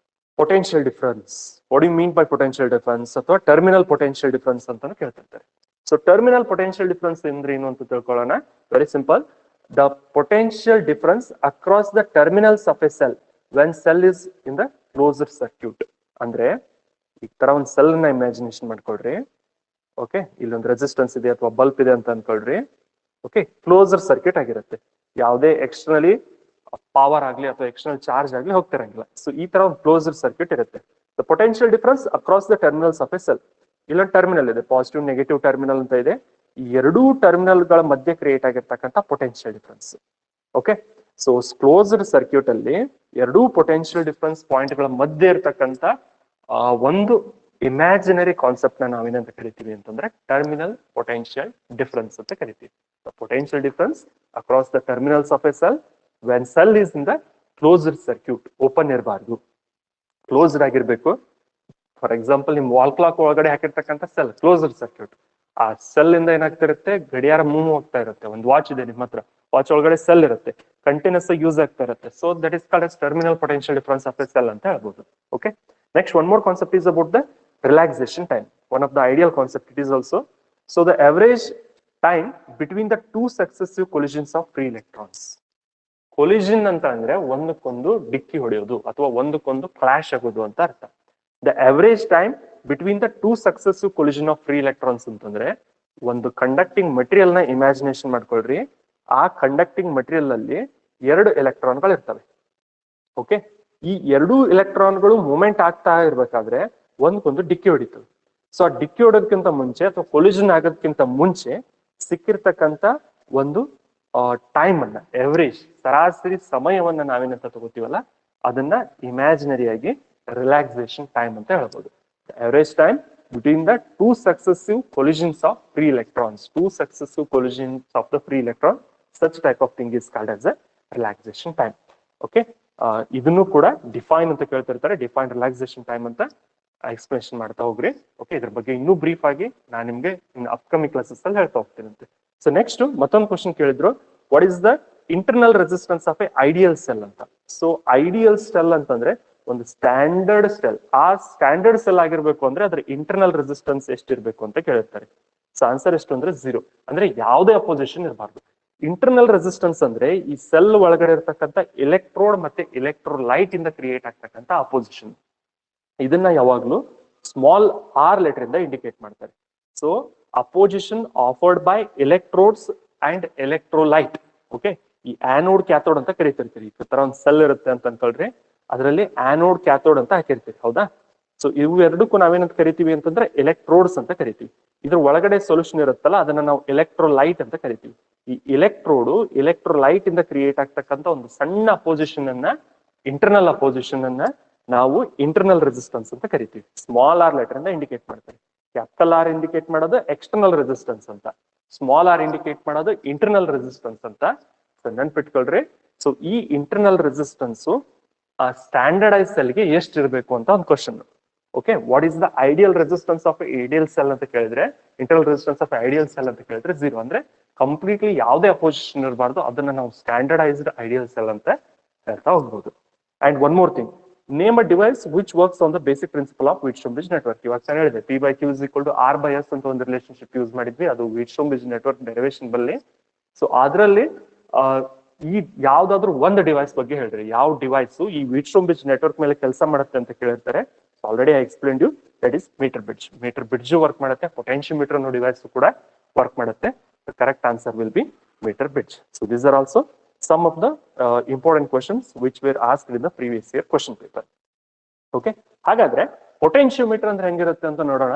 potential difference. What you mean by potential difference ಅಥವಾ ಟರ್ಮಿನಲ್ ಪೊಟೆನ್ಶಿಯಲ್ ಡಿಫರೆನ್ಸ್ ಅಂತಾನು ಕೇಳ್ತಿರ್ತಾರೆ. ಸೊ ಟರ್ಮಿನಲ್ ಪೊಟೆನ್ಶಿಯಲ್ ಡಿಫರೆನ್ಸ್ ಅಂದ್ರೆ ಏನು ಅಂತ ತಿಳ್ಕೊಳ್ಳೋಣ. Very simple, the potential difference across the terminals of a cell when cell is in the closer circuit. ಅಂದ್ರೆ ಈ ತರ ಒಂದು ಸೆಲ್ ನ ಇಮ್ಯಾಜಿನೇಷನ್ ಮಾಡ್ಕೊಳ್ರಿ. ಓಕೆ, ಇಲ್ಲೊಂದು ರೆಸಿಸ್ಟೆನ್ಸ್ ಇದೆ ಅಥವಾ ಬಲ್ಬ್ ಇದೆ ಅಂತ ಅನ್ಕೊಳ್ರಿ. ಓಕೆ, ಕ್ಲೋಸರ್ ಸರ್ಕ್ಯೂಟ್ ಆಗಿರುತ್ತೆ, ಯಾವುದೇ ಎಕ್ಸ್ಟರ್ನಲಿ ಪವರ್ ಆಗ್ಲಿ ಅಥವಾ ಎಕ್ಸ್ಟರ್ನಲ್ ಚಾರ್ಜ್ ಆಗ್ಲಿ ಹೋಗ್ತಿರಂಗಿಲ್ಲ. ಸೊ ಈ ತರ ಒಂದು ಕ್ಲೋಸರ್ ಸರ್ಕ್ಯೂಟ್ ಇರುತ್ತೆ. The potential difference across the terminals of a cell. ಇಲ್ಲೊಂದು ಟರ್ಮಿನಲ್ ಇದೆ, ಪಾಸಿಟಿವ್ ನೆಗೆಟಿವ್ ಟರ್ಮಿನಲ್ ಅಂತ ಇದೆ. ಈ ಎರಡೂ ಟರ್ಮಿನಲ್ಗಳ ಮಧ್ಯೆ ಕ್ರಿಯೇಟ್ ಆಗಿರ್ತಕ್ಕಂಥ potential difference. Okay, so closed circuit ಅಲ್ಲಿ ಎರಡೂ ಪೊಟೆನ್ಷಿಯಲ್ ಡಿಫರೆನ್ಸ್ ಪಾಯಿಂಟ್ ಗಳ ಮಧ್ಯೆ ಇರ್ತಕ್ಕಂಥ ಒಂದು ಇಮ್ಯಾಜಿನರಿ ಕಾನ್ಸೆಪ್ಟ್ ನ ನಾವೇನಂತ ಕರಿತೀವಿ ಅಂತಂದ್ರೆ ಟರ್ಮಿನಲ್ ಪೊಟೆನ್ಷಿಯಲ್ ಡಿಫರೆನ್ಸ್ ಅಂತ ಕರಿತೀವಿ. Potential difference across the terminals of a cell when cell is in the closed circuit. Open ಇರಬಾರ್ದು, ಕ್ಲೋಸ್ಡ್ ಆಗಿರ್ಬೇಕು. ಫಾರ್ ಎಕ್ಸಾಂಪಲ್, ನಿಮ್ ವಾಲ್ ಕ್ಲಾಕ್ ಒಳಗಡೆ ಹಾಕಿರ್ತಕ್ಕಂಥ ಸೆಲ್ ಕ್ಲೋಸ್ಡ್ ಸರ್ಕ್ಯೂಟ್. ಆ ಸೆಲ್ ಇಂದ ಏನಾಗ್ತಿರುತ್ತೆ, ಗಡಿಯಾರ ಮೂವ್ ಆಗ್ತಾ ಇರುತ್ತೆ. ಒಂದು ವಾಚ್ ಇದೆ ನಿಮ್ಮ ಹತ್ರ, ವಾಚ್ ಒಳಗಡೆ ಸೆಲ್ ಇರುತ್ತೆ, ಕಂಟಿನ್ಯೂಸ್ ಯೂಸ್ ಆಗ್ತಾ ಇರುತ್ತೆ. So that is called as terminal potential difference of a cell ಅಂತ ಹೇಳ್ಬೋದು. Okay, next one more concept is about the relaxation time. One of the ideal concept it is also. So the average time between the two successive collisions of free electrons. Collision ಅಂತ ಅಂದ್ರೆ ಒಂದಕ್ಕೊಂದು ಡಿಕ್ಕಿ ಹೊಡೆಯೋದು ಅಥವಾ ಒಂದಕ್ಕೊಂದು ಕ್ಲಾಶ್ ಆಗೋದು ಅಂತ ಅರ್ಥ. The average time between the two successive collision of free electrons ಅಂತಂದ್ರೆ ಒಂದು ಕಂಡಕ್ಟಿಂಗ್ ಮೆಟೀರಿಯಲ್ ನ ಇಮ್ಯಾಜಿನೇಷನ್ ಮಾಡ್ಕೊಳ್ರಿ. ಆ ಕಂಡಕ್ಟಿಂಗ್ ಮೆಟೀರಿಯಲ್ ಅಲ್ಲಿ ಎರಡು ಎಲೆಕ್ಟ್ರಾನ್ಗಳು ಇರ್ತವೆ. ಓಕೆ, ಈ ಎರಡೂ ಎಲೆಕ್ಟ್ರಾನ್ಗಳು ಮೂವ್ಮೆಂಟ್ ಆಗ್ತಾ ಇರ್ಬೇಕಾದ್ರೆ ಒಂದ್ಕೊಂದು ಡಿಕ್ಕಿ ಹೊಡಿತು. ಸೊ ಆ ಡಿಕ್ಕಿ ಹೊಡೋದಕ್ಕಿಂತ ಮುಂಚೆ ಅಥವಾ ಕೊಲಿಷನ್ ಆಗೋದಕ್ಕಿಂತ ಮುಂಚೆ ಸಿಕ್ಕಿರ್ತಕ್ಕಂಥ ಒಂದು ಟೈಮ್ ಅನ್ನ, ಎವರೇಜ್ ಸರಾಸರಿ ಸಮಯವನ್ನ ನಾವೇನಂತ ತಗೋತೀವಲ್ಲ ಅದನ್ನ ಇಮ್ಯಾಜಿನರಿ ಆಗಿ ರಿಲ್ಯಾಕ್ಸೇಷನ್ ಟೈಮ್ ಅಂತ ಹೇಳ್ಬೋದು. Average time between the two successive collisions of free electrons, two successive collisions of the free electron, such type of thing is called as a relaxation time. Okay, ಇದನ್ನು ಕೂಡ ಡಿಫೈನ್ ಅಂತ ಕೇಳ್ತಿರ್ತಾರೆ, ಡಿಫೈನ್ ರಿಲ್ಯಾಕ್ಸೇಷನ್ ಟೈಮ್ ಅಂತ ಎಕ್ಸ್ಪ್ಲೇಷನ್ ಮಾಡ್ತಾ ಹೋಗ್ರಿ. ಓಕೆ, ಇದ್ರ ಬಗ್ಗೆ ಇನ್ನೂ ಬ್ರೀಫ್ ಆಗಿ ನಾನು ನಿಮ್ಗೆ ಇನ್ ಅಪ್ಕಮಿಂಗ್ ಕ್ಲಾಸಸ್ ಅಲ್ಲಿ ಹೇಳ್ತಾ ಹೋಗ್ತೀನಂತೆ. ಸೊ ನೆಕ್ಸ್ಟ್ ಮತ್ತೊಂದು ಕ್ವಶನ್ ಕೇಳಿದ್ರು, what is the internal resistance of A ideal cell ಅಂತ. ಸೊ ಐಡಿಯಲ್ ಸೆಲ್ ಅಂತಂದ್ರೆ ಒಂದು ಸ್ಟ್ಯಾಂಡರ್ಡ್ ಸೆಲ್. ಆ ಸ್ಟ್ಯಾಂಡರ್ಡ್ ಸೆಲ್ ಆಗಿರ್ಬೇಕು ಅಂದ್ರೆ ಅದ್ರ ಇಂಟರ್ನಲ್ ರೆಸಿಸ್ಟೆನ್ಸ್ ಎಷ್ಟಿರ್ಬೇಕು ಅಂತ ಕೇಳಿರ್ತಾರೆ. ಸೊ ಆನ್ಸರ್ ಎಷ್ಟು ಅಂದ್ರೆ 0, ಅಂದ್ರೆ ಯಾವುದೇ ಅಪೋಸಿಷನ್ ಇರಬಾರ್ದು. ಇಂಟರ್ನಲ್ ರೆಸಿಸ್ಟೆನ್ಸ್ ಅಂದ್ರೆ ಈ ಸೆಲ್ ಒಳಗಡೆ ಇರ್ತಕ್ಕಂಥ ಎಲೆಕ್ಟ್ರೋಡ್ ಮತ್ತೆ ಎಲೆಕ್ಟ್ರೋಲೈಟ್ ಇಂದ ಕ್ರಿಯೇಟ್ ಆಗ್ತಕ್ಕಂಥ ಅಪೋಸಿಷನ್. ಇದನ್ನ ಯಾವಾಗ್ಲೂ ಸ್ಮಾಲ್ ಆರ್ ಲೆಟರ್ ಇಂದ ಇಂಡಿಕೇಟ್ ಮಾಡ್ತಾರೆ. So opposition offered by electrodes and electrolyte. Okay, ಈ ಆನೋಡ್ ಕ್ಯಾಥೋಡ್ ಅಂತ ಕರಿತಿರ್ತೀರಿ. ಈ ತರ ಒಂದು ಸೆಲ್ ಇರುತ್ತೆ ಅಂತ ಅನ್ಕೊಳ್ರಿ, ಅದರಲ್ಲಿ ಆನೋಡ್ ಕ್ಯಾಥೋಡ್ ಅಂತ ಹಾಕಿರ್ತೀರಿ, ಹೌದಾ? ಸೊ ಇವು ಎರಡಕ್ಕೂ ನಾವೇನಂತ ಕರಿತೀವಿ ಅಂತಂದ್ರೆ ಎಲೆಕ್ಟ್ರೋಡ್ಸ್ ಅಂತ ಕರಿತೀವಿ. ಇದ್ರ ಒಳಗಡೆ ಸೊಲ್ಯೂಷನ್ ಇರುತ್ತಲ್ಲ ಅದನ್ನ ನಾವು ಎಲೆಕ್ಟ್ರೋಲೈಟ್ ಅಂತ ಕರಿತೀವಿ. ಈ ಎಲೆಕ್ಟ್ರೋಡು ಎಲೆಕ್ಟ್ರೋಲೈಟ್ ಇಂದ ಕ್ರಿಯೇಟ್ ಆಗ್ತಕ್ಕಂಥ ಒಂದು ಸಣ್ಣ ಅಪೋಸಿಷನ್ ಅನ್ನ, ಇಂಟರ್ನಲ್ ಅಪೋಸಿಷನ್ ಅನ್ನ ನಾವು ಇಂಟರ್ನಲ್ ರೆಸಿಸ್ಟೆನ್ಸ್ ಅಂತ ಕರಿತೀವಿ. ಸ್ಮಾಲ್ ಆರ್ ಲೆಟರ್ ಇಂದ ಇಂಡಿಕೇಟ್ ಮಾಡ್ತಾರೆ. ಕ್ಯಾಪಿಟಲ್ ಆರ್ ಇಂಡಿಕೇಟ್ ಮಾಡೋದು ಎಕ್ಸ್ಟರ್ನಲ್ ರೆಸಿಸ್ಟೆನ್ಸ್ ಅಂತ, ಸ್ಮಾಲ್ ಆರ್ ಇಂಡಿಕೇಟ್ ಮಾಡೋದು ಇಂಟರ್ನಲ್ ರೆಸಿಸ್ಟೆನ್ಸ್ ಅಂತ. ನೆನ್ಪಿಟ್ಕೊಳ್ರಿ. ಸೊ ಈ ಇಂಟರ್ನಲ್ ರೆಸಿಸ್ಟೆನ್ಸ್ ಆ ಸ್ಟ್ಯಾಂಡರ್ಡೈಸ್ ಸೆಲ್ಗೆ ಎಷ್ಟು ಇರಬೇಕು ಅಂತ ಒಂದು question. Okay, what is the ideal resistance of ideal cell ಅಂತ ಕೇಳಿದ್ರೆ, internal resistance of ideal cell ಅಂತ ಕೇಳಿದ್ರೆ 0, ಅಂದ್ರೆ ಕಂಪ್ಲೀಟ್ಲಿ ಯಾವುದೇ ಅಪೋಸಿಷನ್ ಇರಬಾರ್ದು. ಅದನ್ನ ನಾವು ಸ್ಟ್ಯಾಂಡರ್ಡೈಸ್ಡ್ ಐಡಿಯಲ್ ಸೆಲ್ ಅಂತ ಹೇಳ್ತಾ ಹೋಗ್ಬೋದು. And one more thing, name a device which works on the basic principle of Wheatstone bridge network. ಇವಾಗ ನಾನು ಹೇಳಿದೆ P/Q = R/S ಅಂತ ಒಂದು ರಿಲೇಶನ್ಶಿಪ್ ಯೂಸ್ ಮಾಡಿದ್ವಿ, ಅದು ವೀಟ್ಸ್ಟೋನ್ ಬ್ರಿಡ್ಜ್ ನೆಟ್ವರ್ಕ್ ಡೆರಿವೇಶನ್ ಬಲ್ಲಿ. ಸೊ ಅದರಲ್ಲಿ ಈ ಯಾವ್ದಾದ್ರು ಒಂದು ಡಿವೈಸ್ ಬಗ್ಗೆ ಹೇಳ್ರಿ. ಯಾವ ಡಿವೈಸ್ ಈ ವೀಟ್ಸ್ಟೋನ್ ಬ್ರಿಡ್ಜ್ ನೆಟ್ವರ್ಕ್ ಮೇಲೆ ಕೆಲಸ ಮಾಡುತ್ತೆ ಅಂತ ಕೇಳಿರ್ತಾರೆ. Already I explain you, that is metre bridge. Metre bridge work ಮಾಡುತ್ತೆ, ಪೊಟೆನ್ಶಿಯೋಮೀಟರ್ ಅನ್ನೋ ಡಿವೈಸ್ ಕೂಡ ವರ್ಕ್ ಮಾಡುತ್ತೆ. The correct answer will be meter bridge. So these are also some of the important questions which were asked in the previous year question paper. Okay, ಹಾಗಾದ್ರೆ ಪೊಟೆನ್ಶಿಯೋಮೀಟರ್ ಅಂದ್ರೆ ಹೆಂಗಿರುತ್ತೆ ಅಂತ ನೋಡೋಣ.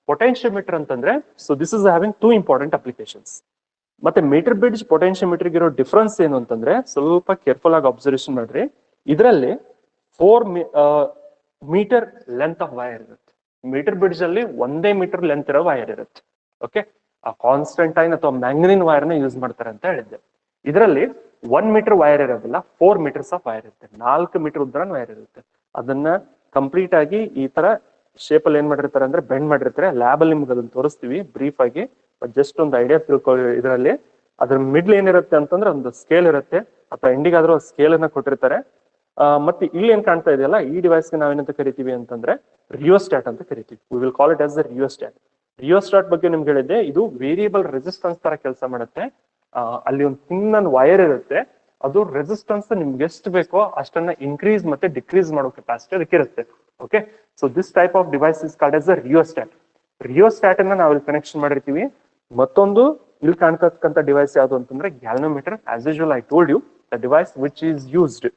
ಪೊಟೆನ್ಶಿಯೋಮೀಟರ್ ಅಂತಂದ್ರೆ, so this is having 2 important applications. ಮತ್ತೆ ಮೀಟರ್ ಬ್ರಿಡ್ಜ್ ಪೊಟೆನ್ಶಿಯೋಮೀಟರ್ ಇರೋ ಡಿಫರೆನ್ಸ್ ಏನು ಅಂತಂದ್ರೆ, ಸ್ವಲ್ಪ ಕೇರ್ಫುಲ್ ಆಗಿ ಅಬ್ಸರ್ವೇಷನ್ ಮಾಡ್ರಿ. ಇದರಲ್ಲಿ 4 ಮೀಟರ್ ಲೆಂತ್ ಆಫ್ ವೈರ್ ಇರುತ್ತೆ. ಮೀಟರ್ ಬ್ರಿಡ್ಜ್ ಅಲ್ಲಿ 1 ಮೀಟರ್ ಲೆಂತ್ ಇರೋ ವೈರ್ ಇರುತ್ತೆ. ಓಕೆ, ಆ ಕಾನ್ಸ್ಟಂಟೈನ್ ಅಥವಾ ಮ್ಯಾಂಗನಿನ್ ವೈರ್ ನ ಯೂಸ್ ಮಾಡ್ತಾರೆ ಅಂತ ಹೇಳಿದ್ದೆ. ಇದರಲ್ಲಿ 1 ಮೀಟರ್ ವೈರ್ ಇರೋದಿಲ್ಲ, 4 ಮೀಟರ್ಸ್ ಆಫ್ ವೈರ್ ಇರುತ್ತೆ. 4 ಮೀಟರ್ ಉದ್ದ ವೈರ್ ಇರುತ್ತೆ. ಅದನ್ನ ಕಂಪ್ಲೀಟ್ ಆಗಿ ಈ ತರ ಶೇಪ್ ಅಲ್ಲಿ ಏನ್ ಮಾಡಿರ್ತಾರೆ ಅಂದ್ರೆ ಬೆಂಡ್ ಮಾಡಿರ್ತಾರೆ. ಲ್ಯಾಬ್ ಅಲ್ಲಿ ನಿಮ್ಗೆ ಅದನ್ನ ತೋರಿಸ್ತೀವಿ ಬ್ರೀಫ್ ಆಗಿ, ಜಸ್ಟ್ ಒಂದು ಐಡಿಯಾ ತಿಳ್ಕೊಳ್ಳಿ. ಇದರಲ್ಲಿ ಅದ್ರ ಮಿಡ್ಲ್ ಏನಿರುತ್ತೆ ಅಂತಂದ್ರೆ ಒಂದು ಸ್ಕೇಲ್ ಇರುತ್ತೆ, ಅಥವಾ ಎಂಡಿಗಾದ್ರೂ ಸ್ಕೇಲ್ ಅನ್ನ ಕೊಟ್ಟಿರ್ತಾರೆ. ಮತ್ತೆ ಇಲ್ಲಿ ಏನ್ ಕಾಣ್ತಾ ಇದೆಯಲ್ಲ, ಈ ಡಿವೈಸ್ ಗೆ ನಾವೇನಂತ ಕರಿತೀವಿ ಅಂತಂದ್ರೆ ರಿಯೋಸ್ಟಾಟ್ ಅಂತ ಕರಿತೀವಿ. V will call it as the rheostat. Rheostat ಬಗ್ಗೆ ನಿಮ್ಗೆ ಹೇಳಿದ್ದೆ, ಇದು ವೇರಿಯಬಲ್ ರೆಸಿಸ್ಟೆನ್ಸ್ ತರ ಕೆಲಸ ಮಾಡುತ್ತೆ. ಅಲ್ಲಿ ಒಂದು ಥಿನ್ ವೈರ್ ಇರುತ್ತೆ, ಅದು ರೆಸಿಸ್ಟೆನ್ಸ್ ನಿಮ್ಗೆ ಎಷ್ಟು ಬೇಕೋ ಅಷ್ಟನ್ನ ಇನ್ಕ್ರೀಸ್ ಮತ್ತೆ ಡಿಕ್ರೀಸ್ ಮಾಡೋ ಕೆಪಾಸಿಟಿ ಅದಕ್ಕಿರುತ್ತೆ. Okay, so this type of device is called as a rheostat. Rheostat ಅನ್ನ ನಾವು ಇಲ್ಲಿ ಕನೆಕ್ಷನ್ ಮಾಡಿರ್ತೀವಿ. ಮತ್ತೊಂದು ಇಲ್ಲಿ ಕಾಣ್ತಕ್ಕಂಥ ಡಿವೈಸ್ ಯಾವುದು ಅಂತಂದ್ರೆ galvanometer. As usual I told you, the device which is used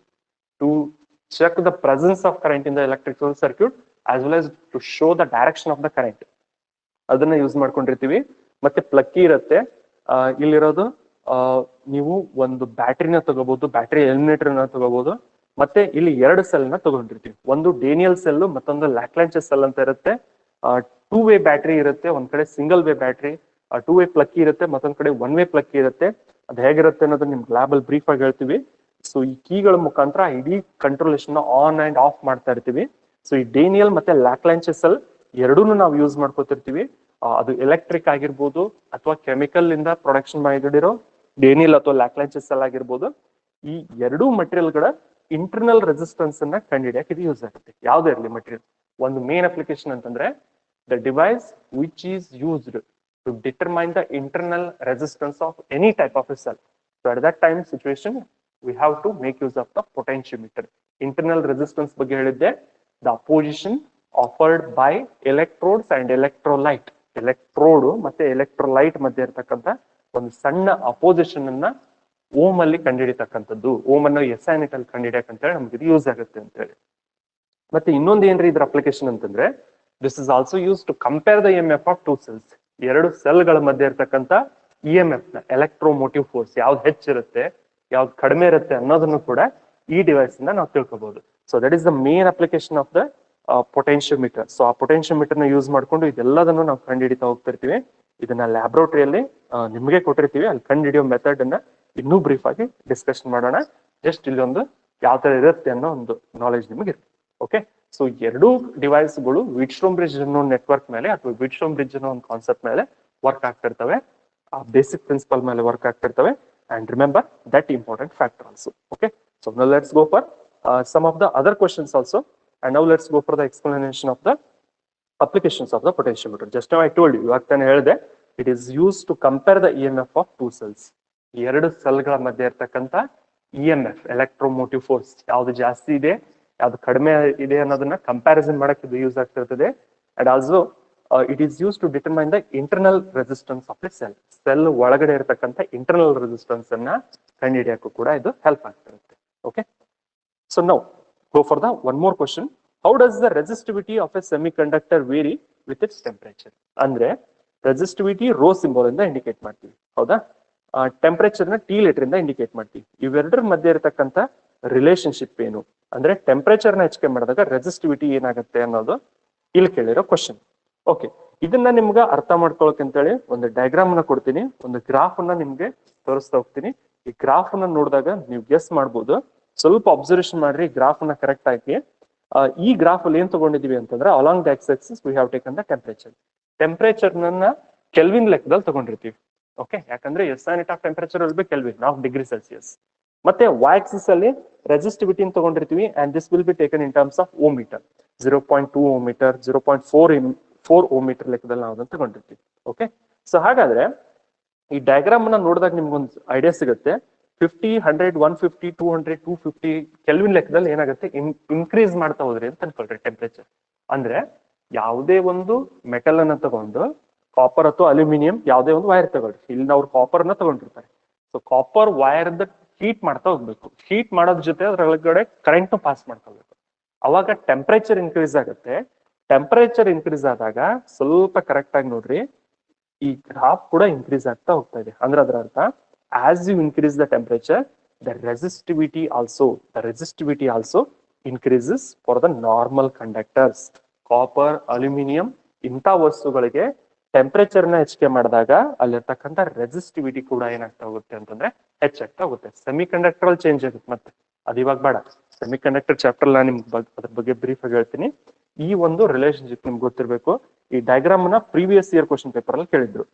to check the presence of current in the electrical circuit as well as to show the direction of the current. ಅದನ್ನ ಯೂಸ್ ಮಾಡ್ಕೊಂಡಿರ್ತೀವಿ. ಮತ್ತೆ ಪ್ಲಕ್ಕಿ ಇರುತ್ತೆ. ಇಲ್ಲಿರೋದು ನೀವು ಒಂದು ಬ್ಯಾಟ್ರಿನ ತಗೋಬಹುದು, ಬ್ಯಾಟ್ರಿ ಎಲಿಮಿನೇಟರ್ ನ ತಗೋಬಹುದು. ಮತ್ತೆ ಇಲ್ಲಿ 2 ಸೆಲ್ ನ ತಗೊಂಡಿರ್ತೀವಿ. ಒಂದು ಡೇನಿಯಲ್ ಸೆಲ್, ಮತ್ತೊಂದು ಲ್ಯಾಕ್ಲಾಂಚಸ್ ಸೆಲ್ ಅಂತ ಇರುತ್ತೆ. 2 ವೇ ಬ್ಯಾಟ್ರಿ ಇರುತ್ತೆ. ಒಂದ್ ಕಡೆ ಸಿಂಗಲ್ ವೇ ಬ್ಯಾಟ್ರಿ, 2 ವೇ ಪ್ಲಕ್ಕಿ ಇರುತ್ತೆ, ಮತ್ತೊಂದ್ ಕಡೆ 1 ವೇ ಪ್ಲಕ್ಕಿ ಇರುತ್ತೆ. ಅದು ಹೇಗಿರುತ್ತೆ ಅನ್ನೋದು ನಿಮ್ಗೆ ಲ್ಯಾಬ್ ಅಲ್ಲಿ ಬ್ರೀಫ್ ಆಗಿ ಹೇಳ್ತೀವಿ. ಸೊ ಈ ಕೀಗಳ ಮುಖಾಂತರ ಇಡೀ ಕಂಟ್ರೋಲೇಷನ್ ಆನ್ ಅಂಡ್ ಆಫ್ ಮಾಡ್ತಾ ಇರ್ತೀವಿ. ಸೊ ಈ ಡೇನಿಯಲ್ ಮತ್ತೆ ಲ್ಯಾಕ್ಲಾಂಚಸ್ ಸೆಲ್ ಎರಡೂನು ನಾವು ಯೂಸ್ ಮಾಡ್ಕೋತಿರ್ತೀವಿ. ಅದು ಎಲೆಕ್ಟ್ರಿಕ್ ಆಗಿರ್ಬೋದು ಅಥವಾ ಕೆಮಿಕಲ್ ಇಂದ ಪ್ರೊಡಕ್ಷನ್ ಮಾಡಿರೋ ಡೇನಿಯಲ್ ಅಥವಾ ಲ್ಯಾಕ್ಲಾಂಚಸ್ ಸೆಲ್ ಆಗಿರ್ಬೋದು. ಈ ಎರಡೂ ಮಟೀರಿಯಲ್ ಗಳ ಇಂಟರ್ನಲ್ ರೆಸಿಸ್ಟೆನ್ಸ್ ಅನ್ನ ಕಂಡುಹಿಡಿಯಕ್ಕೆ ಇದು ಯೂಸ್ ಆಗುತ್ತೆ. ಯಾವ್ದೇ ಇರಲಿ ಮಟೀರಿಯಲ್. ಒಂದು ಮೇನ್ ಅಪ್ಲಿಕೇಶನ್ ಅಂತಂದ್ರೆ the device which is used to determine the internal resistance of any type of a cell. So at that time situation we have to make use of the potentiometer. Internal resistance ಬಗ್ಗೆ ಹೇಳಿದ್ದೆ. The opposition offered by electrodes and electrolyte. Electrode ಮತ್ತೆ ಎಲೆಕ್ಟ್ರೋಲೈಟ್ ಮಧ್ಯೆ ಇರ್ತಕ್ಕಂಥ ಒಂದು ಸಣ್ಣ ಅಪೋಸಿಷನ್ ಅನ್ನ ಓಮ್ ಅಲ್ಲಿ ಕಂಡುಹಿಡಿತಕ್ಕಂಥದ್ದು. ಓಮ್ ಅನ್ನು SI ಯೂನಿಟ್ ಅಲ್ಲಿ ಕಂಡುಹಿಡಿಯಕ್ಕೆ ಅಂತ ಹೇಳಿ ನಮ್ಗೆ ಇದು ಯೂಸ್ ಆಗುತ್ತೆ ಅಂತ ಹೇಳಿ. ಮತ್ತೆ ಇನ್ನೊಂದು ಏನ್ರಿ ಇದ್ರ ಅಪ್ಲಿಕೇಶನ್ ಅಂತಂದ್ರೆ, this is also use to compare the EMF of 2 cells. 2 ಸೆಲ್ಗಳ ಮಧ್ಯೆ ಇರ್ತಕ್ಕಂಥ EMF ನ ಎಲೆಕ್ಟ್ರೋಮೋಟಿವ್ ಫೋರ್ಸ್ ಯಾವ್ದು ಹೆಚ್ಚಿರುತ್ತೆ, ಯಾವ್ದು ಕಡಿಮೆ ಇರುತ್ತೆ ಅನ್ನೋದನ್ನು ಕೂಡ ಈ ಡಿವೈಸ್ ಇಂದ ನಾವು ತಿಳ್ಕೊಬಹುದು. So that is the main application of the potentiometer. So ಆ ಪೊಟೆನ್ಶಿಯೋಮೀಟರ್ ನ ಯೂಸ್ ಮಾಡ್ಕೊಂಡು ಇದೆಲ್ಲದನ್ನು ನಾವು ಕಂಡುಹಿಡಿತಾ ಹೋಗ್ತಿರ್ತೀವಿ. ಇದನ್ನ ಲ್ಯಾಬ್ರೋಟರಿಯಲ್ಲಿ ನಿಮಗೆ ಕೊಟ್ಟಿರ್ತೀವಿ. ಅಲ್ಲಿ ಕಂಡುಹಿಡಿಯೋ ಮೆಥಡ್ ಅನ್ನ ಇನ್ನೂ ಬ್ರೀಫ್ ಆಗಿ ಡಿಸ್ಕಷನ್ ಮಾಡೋಣ. ಜಸ್ಟ್ ಇಲ್ಲಿ ಒಂದು ಯಾವ ತರ ಇರುತ್ತೆ ಅನ್ನೋ ಒಂದು ನಾಲೆಜ್ ನಿಮಗೆ ಇರುತ್ತೆ. ಓಕೆ, ಸೊ ಎರಡೂ ಡಿವೈಸ್ಗಳು ವಿಟ್ಸ್ಟೋನ್ ಬ್ರಿಡ್ಜ್ ಅನ್ನೋ ನೆಟ್ವರ್ಕ್ ಮೇಲೆ ಅಥವಾ ವಿಟ್ಸ್ಟೋನ್ ಬ್ರಿಡ್ಜ್ ಅನ್ನೋ ಒಂದು ಕಾನ್ಸೆಪ್ಟ್ ಮೇಲೆ ವರ್ಕ್ ಆಗ್ತಿರ್ತವೆ. ಆ ಬೇಸಿಕ್ ಪ್ರಿನ್ಸಿಪಲ್ ಮೇಲೆ work ಆಗ್ತಿರ್ತವೆ. And remember that important factor also. Okay, so now let's go for some of the other questions also, and now let's go for the explanation of the applications of the potentiometer. Just now I told you, ಇವತ್ತೇನು ಹೇಳಿದೆ, it is used to compare the EMF of 2 cells. ಈ 2 ಸೆಲ್ಗಳ ಮಧ್ಯೆ ಇರ್ತಕ್ಕಂಥ EMF ಎಲೆಕ್ಟ್ರೋಮೋಟಿವ್ ಫೋರ್ಸ್ ಯಾವ್ದು ಜಾಸ್ತಿ ಇದೆ, ಯಾವ್ದು ಕಡಿಮೆ ಇದೆ ಅನ್ನೋದನ್ನ ಕಂಪ್ಯಾರಿಸನ್ ಮಾಡಕ್ಕೆ ಇದು ಯೂಸ್ ಆಗ್ತಿರ್ತದೆ. And also it is used to determine the internal resistance of a cell. Cell ಒಳಗಡೆ ಇರತಕ್ಕಂಥ ಇಂಟರ್ನಲ್ ರೆಸಿಸ್ಟೆನ್ಸ್ ಅನ್ನ ಕಂಡುಹಿಡಿಯಕ್ಕೂ ಕೂಡ ಇದು ಹೆಲ್ಪ್ ಆಗ್ತಿರುತ್ತೆ. Okay, so now go for the one more question. How does the resistivity of a semi conductor vary with its temperature? ಅಂದ್ರೆ ರೆಸಿಸ್ಟಿವಿಟಿ ರೋ ಸಿಂಬಲ್ ಇಂದ ಇಂಡಿಕೇಟ್ ಮಾಡ್ತೀವಿ, ಹೌದಾ? ಟೆಂಪರೇಚರ್ ನ T ಲೀಟರ್ ಇಂದ ಇಂಡಿಕೇಟ್ ಮಾಡ್ತೀವಿ. ಇವೆರಡರ ಮಧ್ಯೆ ಇರತಕ್ಕಂಥ ರಿಲೇಶನ್ಶಿಪ್ ಏನು ಅಂದ್ರೆ, ಟೆಂಪರೇಚರ್ ನ ಹೆಚ್ಚಿಗೆ ಮಾಡಿದಾಗ ರೆಸಿಸ್ಟಿವಿಟಿ ಏನಾಗುತ್ತೆ ಅನ್ನೋದು ಇಲ್ಲಿ ಕೇಳಿರೋ ಕ್ವಶನ್. ಓಕೆ, ಇದನ್ನ ನಿಮ್ಗೆ ಅರ್ಥ ಮಾಡ್ಕೊಳಕ್ ಅಂತೇಳಿ ಒಂದು ಡಯಾಗ್ರಾಮ್ ನ ಕೊಡ್ತೀನಿ, ಒಂದು ಗ್ರಾಫ್ ಅನ್ನ ನಿಮ್ಗೆ ತೋರಿಸ್ತಾ ಹೋಗ್ತೀನಿ. ಈ ಗ್ರಾಫ್ ಅನ್ನ ನೋಡಿದಾಗ ನೀವು ಗೆಸ್ ಮಾಡ್ಬೋದು. ಸ್ವಲ್ಪ ಅಬ್ಸರ್ವೇಷನ್ ಮಾಡ್ರಿ ಗ್ರಾಫ್ ಅನ್ನ ಕರೆಕ್ಟ್ ಆಗಿ. ಈ ಗ್ರಾಫ್ ಅಲ್ಲಿ ಏನ್ ತಗೊಂಡಿದೀವಿ ಅಂತಂದ್ರೆ, along the X axis we have taken the temperature. Temperature ನನ್ನ ಕೆಲ್ವಿನ್ ಲೆಕ್ಕದಲ್ಲಿ ತಗೊಂಡಿರ್ತೀವಿ. ಓಕೆ, ಯಾಕಂದ್ರೆ SI ಯೂನಿಟ್ ಆಫ್ ಟೆಂಪರೇಚರ್ ಅಲ್ಲಿ ಕೆಲ್ವಿನ್, ನಾಟ್ ಡಿಗ್ರಿ ಸೆಲ್ಸಿಯಸ್. ಮತ್ತೆ Y ಆಕ್ಸಿಸ್ ಅಲ್ಲಿ ರೆಸಿಸ್ಟಿವಿಟಿ ತಗೊಂಡಿರ್ತೀವಿ, and this will be taken in terms of ohm metre. 0.2 ohm metre, 0.4 ohm metre ಲೆಕ್ಕದಲ್ಲಿ ನಾವು ಅದನ್ನ ತಗೊಂಡಿರ್ತೀವಿ. ಓಕೆ, ಸೊ ಹಾಗಾದ್ರೆ ಈ ಡಯಾಗ್ರಾಮ್ ಅನ್ನ ನೋಡಿದಾಗ ನಿಮ್ಗೊಂದು ಐಡಿಯಾ ಸಿಗುತ್ತೆ. 50, 100, 150, 200, 250 ಕೆಲ್ವಿನ್ ಲೆಕ್ಕದಲ್ಲಿ ಏನಾಗುತ್ತೆ, ಇನ್ಕ್ರೀಸ್ ಮಾಡ್ತಾ ಹೋದ್ರಿ ಅಂತ ಅನ್ಕೊಳ್ರಿ ಟೆಂಪರೇಚರ್. ಅಂದ್ರೆ ಯಾವುದೇ ಒಂದು ಮೆಟಲ್ ಅನ್ನ ತಗೊಂಡು, ಕಾಪರ್ ಅಥವಾ ಅಲ್ಯೂಮಿನಿಯಂ ಯಾವುದೇ ಒಂದು ವೈರ್ ತಗೊಳ್ರಿ. ಇಲ್ಲಿ ಅವ್ರು ಕಾಪರ್ ಅನ್ನ ತಗೊಂಡಿರ್ತಾರೆ. ಸೊ ಕಾಪರ್ ವೈರ್ ಹೀಟ್ ಮಾಡ್ತಾ ಹೋಗ್ಬೇಕು. ಹೀಟ್ ಮಾಡೋದ್ರ ಜೊತೆ ಅದ್ರೊಳಗಡೆ ಕರೆಂಟ್ ಪಾಸ್ ಮಾಡ್ತಾ ಹೋಗ್ಬೇಕು. ಅವಾಗ ಟೆಂಪರೇಚರ್ ಇನ್ಕ್ರೀಸ್ ಆಗುತ್ತೆ. ಟೆಂಪರೇಚರ್ ಇನ್ಕ್ರೀಸ್ ಆದಾಗ ಸ್ವಲ್ಪ ಕರೆಕ್ಟ್ ಆಗಿ ನೋಡ್ರಿ, ಈ ಗ್ರಾಫ್ ಕೂಡ ಇನ್ಕ್ರೀಸ್ ಆಗ್ತಾ ಹೋಗ್ತಾ ಇದೆ. ಅಂದ್ರೆ ಅದರ ಅರ್ಥ, as you increase the temperature, the resistivity also increases for the normal conductors. Copper, aluminium ಇಂಥ ವಸ್ತುಗಳಿಗೆ ಟೆಂಪರೇಚರ್ ನ ಹೆಚ್ಚಿಗೆ ಮಾಡಿದಾಗ ಅಲ್ಲಿರ್ತಕ್ಕಂಥ ರೆಸಿಸ್ಟಿವಿಟಿ ಕೂಡ ಏನಾಗ್ತಾ ಹೋಗುತ್ತೆ ಅಂತಂದ್ರೆ ಹೆಚ್ಚಾಗ್ತಾ ಹೋಗುತ್ತೆ. ಸೆಮಿ ಕಂಡಕ್ಟರ್ ಅಲ್ಲಿ ಚೇಂಜ್ ಆಗುತ್ತೆ. ಮತ್ತೆ ಅದು ಇವಾಗ ಬೇಡ, ಸೆಮಿ ಕಂಡಕ್ಟರ್ ಚಾಪ್ಟರ್ ನಾನು ನಿಮ್ಗೆ ಅದ್ರ ಬಗ್ಗೆ ಬ್ರೀಫ್ ಆಗಿ ಹೇಳ್ತೀನಿ. ಈ ಒಂದು ರಿಲೇಶನ್ಶಿಪ್ ನಿಮ್ಗೆ ಗೊತ್ತಿರಬೇಕು. ಈ ಡಯಾಗ್ರಾಮ್ ನ ಪ್ರೀವಿಯಸ್ ಇಯರ್ ಕ್ವಶನ್ ಪೇಪರ್ ಅಲ್ಲಿ ಕೇಳಿದ್ರು.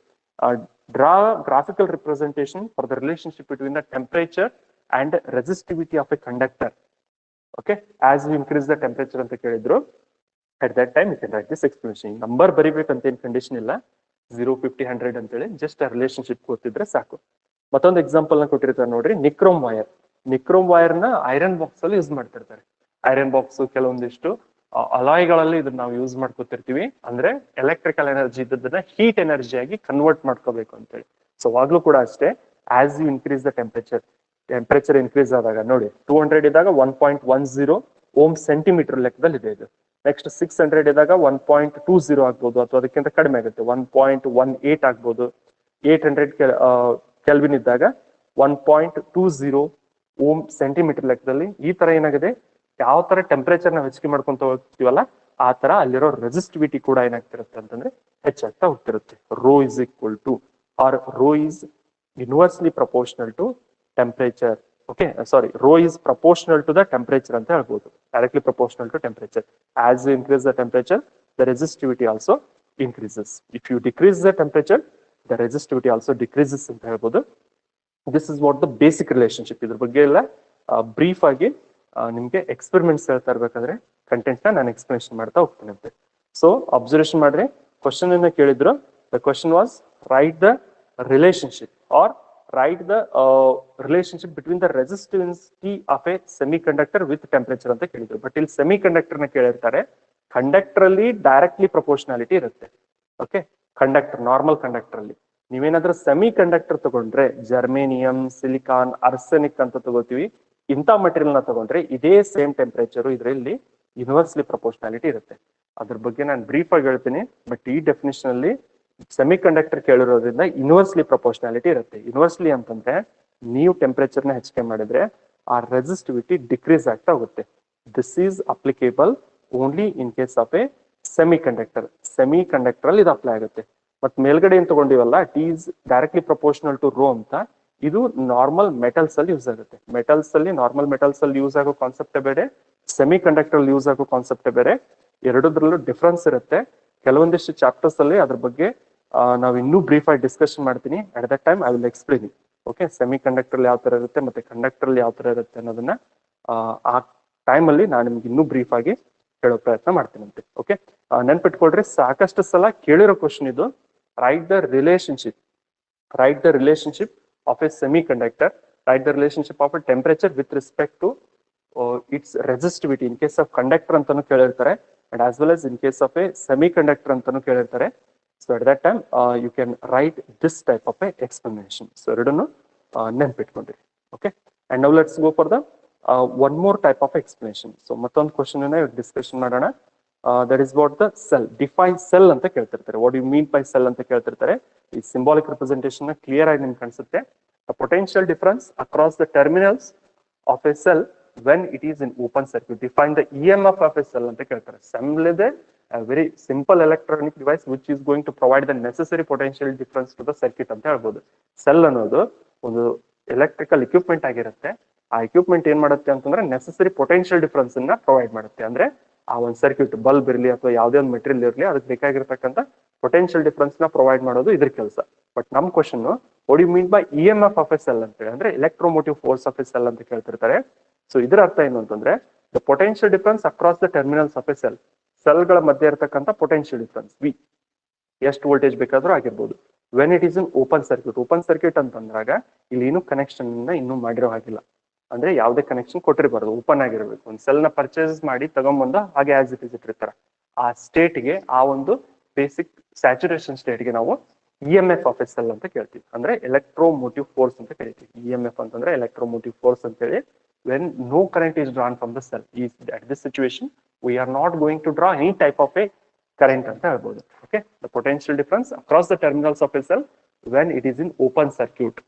Draw graphical representation for the relationship between the temperature and resistivity of a conductor. Okay, as you increase the temperature ಅಂತ ಕೇಳಿದ್ರು. At that time you can write this explanation. Number ಬರಿಬೇಕಂತ ಏನ್ ಕಂಡೀಷನ್ ಇಲ್ಲ, 0, 50, 100 ಅಂತೇಳಿ ಜಸ್ಟ್ ಆ ರಿಲೇಶನ್ಶಿಪ್ ಗೊತ್ತಿದ್ರೆ ಸಾಕು. ಮತ್ತೊಂದು ಎಕ್ಸಾಂಪಲ್ ನ ಕೊಟ್ಟಿರ್ತಾರೆ ನೋಡ್ರಿ, ನಿಕ್ರೋಮ್ ವೈರ್. ನಿಕ್ರೋಮ್ ವೈರ್ ನ ಐರನ್ ಬಾಕ್ಸ್ ಅಲ್ಲಿ ಯೂಸ್ ಮಾಡ್ತಿರ್ತಾರೆ. ಐರನ್ ಬಾಕ್ಸ್ ಕೆಲವೊಂದಿಷ್ಟು ಅಲಾಯ್ಗಳಲ್ಲಿ ಇದನ್ನ ನಾವು ಯೂಸ್ ಮಾಡ್ಕೊತಿರ್ತೀವಿ. ಅಂದ್ರೆ ಎಲೆಕ್ಟ್ರಿಕಲ್ ಎನರ್ಜಿ ಇದ್ದದನ್ನ ಹೀಟ್ ಎನರ್ಜಿ ಆಗಿ ಕನ್ವರ್ಟ್ ಮಾಡ್ಕೋಬೇಕು ಅಂತೇಳಿ. ಸೊ ಅವಾಗ್ಲೂ ಕೂಡ ಅಷ್ಟೇ, as you increase the temperature increase ಆದಾಗ ನೋಡಿ, 200 ಇದ್ದಾಗ 1.10 ಓಮ್ ಸೆಂಟಿಮೀಟರ್ ಲೆಕ್ಕದಲ್ಲಿ ಇದೆ ಇದು. ನೆಕ್ಸ್ಟ್ 600 ಇದ್ದಾಗ 1.20 ಆಗ್ಬೋದು ಅಥವಾ ಅದಕ್ಕಿಂತ ಕಡಿಮೆ ಆಗುತ್ತೆ, 1.18 ಆಗ್ಬೋದು. 800 ಕೆಲ್ವಿನ್ ಇದ್ದಾಗ 1.20 ಓಮ್ ಸೆಂಟಿಮೀಟರ್ ಲೆಕ್ಕದಲ್ಲಿ. ಈ ತರ ಏನಾಗಿದೆ, ಯಾವ ತರ ಟೆಂಪರೇಚರ್ ನಾವು ಹೆಚ್ಚಿಗೆ ಮಾಡ್ಕೊಂತ ಹೋಗ್ತೀವಲ್ಲ ಆ ತರ ಅಲ್ಲಿರೋ ರೆಸಿಸ್ಟಿವಿಟಿ ಕೂಡ ಏನಾಗ್ತಿರುತ್ತೆ ಅಂತಂದ್ರೆ ಹೆಚ್ಚಾಗ್ತಾ ಹೋಗ್ತಿರುತ್ತೆ. Rho is equal to or rho is inversely proportional to temperature. Okay, sorry, rho is proportional to the temperature ಅಂತ ಹೇಳ್ಬೋದು. Directly proportional to temperature. As you increase the temperature, the resistivity also increases. If you decrease the temperature, the resistivity also decreases ಅಂತ ಹೇಳ್ಬೋದು. This is what the basic relationship. ಇದ್ರ ಬಗ್ಗೆ ಎಲ್ಲ ಬ್ರೀಫ್ ಆಗಿ ನಿಮ್ಗೆ ಎಕ್ಸ್ಪೆರಿಮೆಂಟ್ಸ್ ಹೇಳ್ತಾ ಇರ್ಬೇಕಾದ್ರೆ ಕಂಟೆಂಟ್ ನ ನಾನು ಎಕ್ಸ್ಪ್ಲನೇಷನ್ ಮಾಡ್ತಾ ಹೋಗ್ತೀನಿ ಅಂತೆ. ಸೊ ಅಬ್ಸರ್ವೇಷನ್ ಮಾಡ್ರಿ, ಕ್ವಶನ್ ಅನ್ನ ಕೇಳಿದ್ರು. The question was write the relationship or write the relationship between the resistivity of a semi conductor with temperature ಅಂತ ಕೇಳಿದ್ರು. ಬಟ್ ಇಲ್ಲಿ ಸೆಮಿ ಕಂಡಕ್ಟರ್ ನ ಕೇಳಿರ್ತಾರೆ. ಕಂಡಕ್ಟರ್ ಅಲ್ಲಿ ಡೈರೆಕ್ಟ್ಲಿ ಪ್ರಪೋರ್ಷನಾಲಿಟಿ ಇರುತ್ತೆ. ಓಕೆ, ಕಂಡಕ್ಟರ್, ನಾರ್ಮಲ್ ಕಂಡಕ್ಟರ್ ಅಲ್ಲಿ. ನೀವೇನಾದ್ರೂ ಸೆಮಿ ಕಂಡಕ್ಟರ್ ತಗೊಂಡ್ರೆ ಜರ್ಮೇನಿಯಂ, ಸಿಲಿಕಾನ್, ಆರ್ಸೆನಿಕ್ ಅಂತ ತಗೋತೀವಿ. ಇಂಥ ಮಟೀರಿಯಲ್ ನ ತಗೊಂಡ್ರೆ ಇದೇ ಸೇಮ್ ಟೆಂಪರೇಚರ್ ಇದರಲ್ಲಿ ಯೂನಿವರ್ಸ್ಲಿ ಪ್ರಪೋರ್ಷನಾಲಿಟಿ ಇರುತ್ತೆ. ಅದ್ರ ಬಗ್ಗೆ ನಾನು ಬ್ರೀಫ್ ಆಗಿ ಹೇಳ್ತೀನಿ. ಬಟ್ ಈ ಡೆಫಿನೇಷನ್ ಅಲ್ಲಿ ಸೆಮಿ ಕಂಡಕ್ಟರ್ ಕೇಳಿರೋದ್ರಿಂದ ಯೂನಿವರ್ಸ್ಲಿ ಪ್ರಪೋರ್ಷನಾಲಿಟಿ ಇರುತ್ತೆ. ಯೂನಿವರ್ಸ್ಲಿ ಅಂತಂದ್ರೆ ನೀವು ಟೆಂಪರೇಚರ್ ನ ಹೆಚ್ಚಿಗೆ ಮಾಡಿದ್ರೆ ಆ ರೆಸಿಸ್ಟಿವಿಟಿ ಡಿಕ್ರೀಸ್ ಆಗ್ತಾ ಹೋಗುತ್ತೆ. This is applicable only in case of a semi conductor. Semiconductor ಅಲ್ಲಿ ಇದು ಅಪ್ಲೈ ಆಗುತ್ತೆ. ಮತ್ ಮೇಲ್ಗಡೆ ಏನ್ ತಗೊಂಡಿವಲ್ಲ, it is directly proportional to rho ಅಂತ, ಇದು ನಾರ್ಮಲ್ ಮೆಟಲ್ಸ್ ಅಲ್ಲಿ ಯೂಸ್ ಆಗುತ್ತೆ. ಮೆಟಲ್ಸ್ ಅಲ್ಲಿ, ನಾರ್ಮಲ್ ಮೆಟಲ್ಸ್ ಅಲ್ಲಿ ಯೂಸ್ ಆಗೋ ಕಾನ್ಸೆಪ್ಟೇ ಬೇರೆ, ಸೆಮಿ ಕಂಡಕ್ಟರ್ ಅಲ್ಲಿ ಯೂಸ್ ಆಗೋ ಕಾನ್ಸೆಪ್ಟೇ ಬೇರೆ. ಎರಡದ್ರಲ್ಲೂ ಡಿಫ್ರೆನ್ಸ್ ಇರುತ್ತೆ. ಕೆಲವೊಂದಿಷ್ಟು ಚಾಪ್ಟರ್ಸ್ ಅಲ್ಲಿ ಅದ್ರ ಬಗ್ಗೆ ನಾವು ಇನ್ನೂ ಬ್ರೀಫ್ ಆಗಿ ಡಿಸ್ಕಷನ್ ಮಾಡ್ತೀನಿ. At that time I will explain. Okay, semi conductor ಯಾವ ತರ ಇರುತ್ತೆ ಮತ್ತೆ ಕಂಡಕ್ಟರ್ ಅಲ್ಲಿ ಯಾವ ತರ ಇರುತ್ತೆ ಅನ್ನೋದನ್ನ ಆ ಟೈಮ್ ಅಲ್ಲಿ ನಾನು ನಿಮ್ಗೆ ಇನ್ನೂ ಬ್ರೀಫ್ ಆಗಿ ಹೇಳೋ ಪ್ರಯತ್ನ ಮಾಡ್ತೀನಂತೆ. ಓಕೆ, ನೆನ್ಪಿಟ್ಕೊಳ್ರಿ, ಸಾಕಷ್ಟು ಸಲ ಕೇಳಿರೋ ಕ್ವಶನ್ ಇದು. Right the relationship, write the relationship of a semiconductor, write the relationship of a temperature with respect to its resistivity. In case of conductor ಅಂತಾನು ಕೇಳಿರ್ತಾರೆ, and as well as in case of a semiconductor ಅಂತಾನು ಕೇಳಿರ್ತಾರೆ. So at that time you can write this type of a explanation. So ಎರಡನ್ನು ನೆನ್ಪಿಟ್ಕೊಂಡ್ರಿ. Okay, and now let's go for the one more type of explanation. So ಮತ್ತೊಂದು ಕ್ವಶನ್ ಅನ್ನ ಡಿಸ್ಕಷನ್ ಮಾಡೋಣ. That is what the cell. Define cell ಅಂತ ಕೇಳ್ತಿರ್ತಾರೆ. What do you mean by cell ಅಂತ ಕೇಳ್ತಿರ್ತಾರೆ. ಈ ಸಿಂಬಾಲಿಕ್ ರೆಪ್ರೆಸೆಂಟೇಷನ್ ಕ್ಲಿಯರ್ ಆಗಿ ನಿಮ್ಗೆ ಕಾಣಿಸುತ್ತೆ. The potential difference across the terminals of a cell when it is in open circuit. Define the EMF of a cell ಅಂತ ಕೇಳ್ತಾರೆ. Cell ಇದೆ a very simple electronic device which is going to provide the necessary potential difference to the circuit ಅಂತ ಹೇಳ್ಬೋದು. ಸೆಲ್ ಅನ್ನೋದು ಒಂದು ಎಲೆಕ್ಟ್ರಿಕಲ್ ಇಕ್ವಿಪ್ಮೆಂಟ್ ಆಗಿರುತ್ತೆ. ಆ ಇಕ್ವಿಪ್ಮೆಂಟ್ ಏನ್ ಮಾಡುತ್ತೆ ಅಂತಂದ್ರೆ ನೆಸೆಸರಿ ಪೊಟೆನ್ಶಿಯಲ್ ಡಿಫರೆನ್ಸ್ ಅನ್ನ ಪ್ರೊವೈಡ್ ಮಾಡುತ್ತೆ. ಅಂದ್ರೆ ಆ ಒಂದು ಸರ್ಕ್ಯೂಟ್, ಬಲ್ಬ್ ಇರಲಿ ಅಥವಾ ಯಾವುದೇ ಒಂದು ಮೆಟೀರಿಯಲ್ ಇರಲಿ, ಅದಕ್ಕೆ ಬೇಕಾಗಿರ್ತಕ್ಕಂಥ ಪೊಟೆನ್ಶಿಯಲ್ ಡಿಫರೆನ್ಸ್ ನ ಪ್ರೊವೈಡ್ ಮಾಡೋದು ಇದ್ರ ಕೆಲಸ. ಬಟ್ ನಮ್ question what you mean by EMF of a cell ಅಂತ ಹೇಳಿ, ಅಂದ್ರೆ electromotive force of a cell ಅಂತ ಕೇಳ್ತಿರ್ತಾರೆ. ಸೊ ಇದರ ಅರ್ಥ ಏನು ಅಂತಂದ್ರೆ the potential difference across the terminals of a cell. ಸೆಲ್ಗಳ ಮಧ್ಯೆ ಇರತಕ್ಕಂಥ ಪೊಟೆನ್ಶಿಯಲ್ ಡಿಫರೆನ್ಸ್ ವಿ, ಎಷ್ಟು ವೋಲ್ಟೇಜ್ ಬೇಕಾದ್ರೂ ಆಗಿರ್ಬೋದು. When it is in open circuit. Open circuit ಅಂತಂದ್ರಾಗ ಇಲ್ಲಿ ಏನು ಕನೆಕ್ಷನ್ ಇನ್ನೂ ಮಾಡಿರೋ ಹಾಗಿಲ್ಲ, ಅಂದ್ರೆ ಯಾವುದೇ ಕನೆಕ್ಷನ್ ಕೊಟ್ಟಿರಬಾರ್ದು, ಓಪನ್ ಆಗಿರ್ಬೇಕು. ಒಂದು ಸೆಲ್ ನ ಪರ್ಚೇಸ್ ಮಾಡಿ ತಗೊಂಡ್ಬಂದು ಹಾಗೆ ಆಸ್ ಇಟ್ ಇಸ್ ಇಟ್ಟಿರ್ತಾರೆ. ಆ ಸ್ಟೇಟ್ಗೆ, ಆ ಒಂದು ಬೇಸಿಕ್ ಸ್ಯಾಚುರೇಷನ್ ಸ್ಟೇಟ್ಗೆ ನಾವು EMF ಆಫ್ ಎ ಸೆಲ್ ಅಂತ ಕೇಳ್ತೀವಿ. ಅಂದ್ರೆ ಎಲೆಕ್ಟ್ರೋಮೋಟಿವ್ ಫೋರ್ಸ್ ಅಂತ ಕರಿತೀವಿ. EMF ಅಂತಂದ್ರೆ ಎಲೆಕ್ಟ್ರೋಮೋಟಿವ್ ಫೋರ್ಸ್ ಅಂತ ಹೇಳಿ. When no current is drawn from the cell, at this situation we are not going to draw any type of a current ಅಂತ ಹೇಳ್ಬೋದು. Okay, the potential difference across the terminals of a cell when it is in open circuit.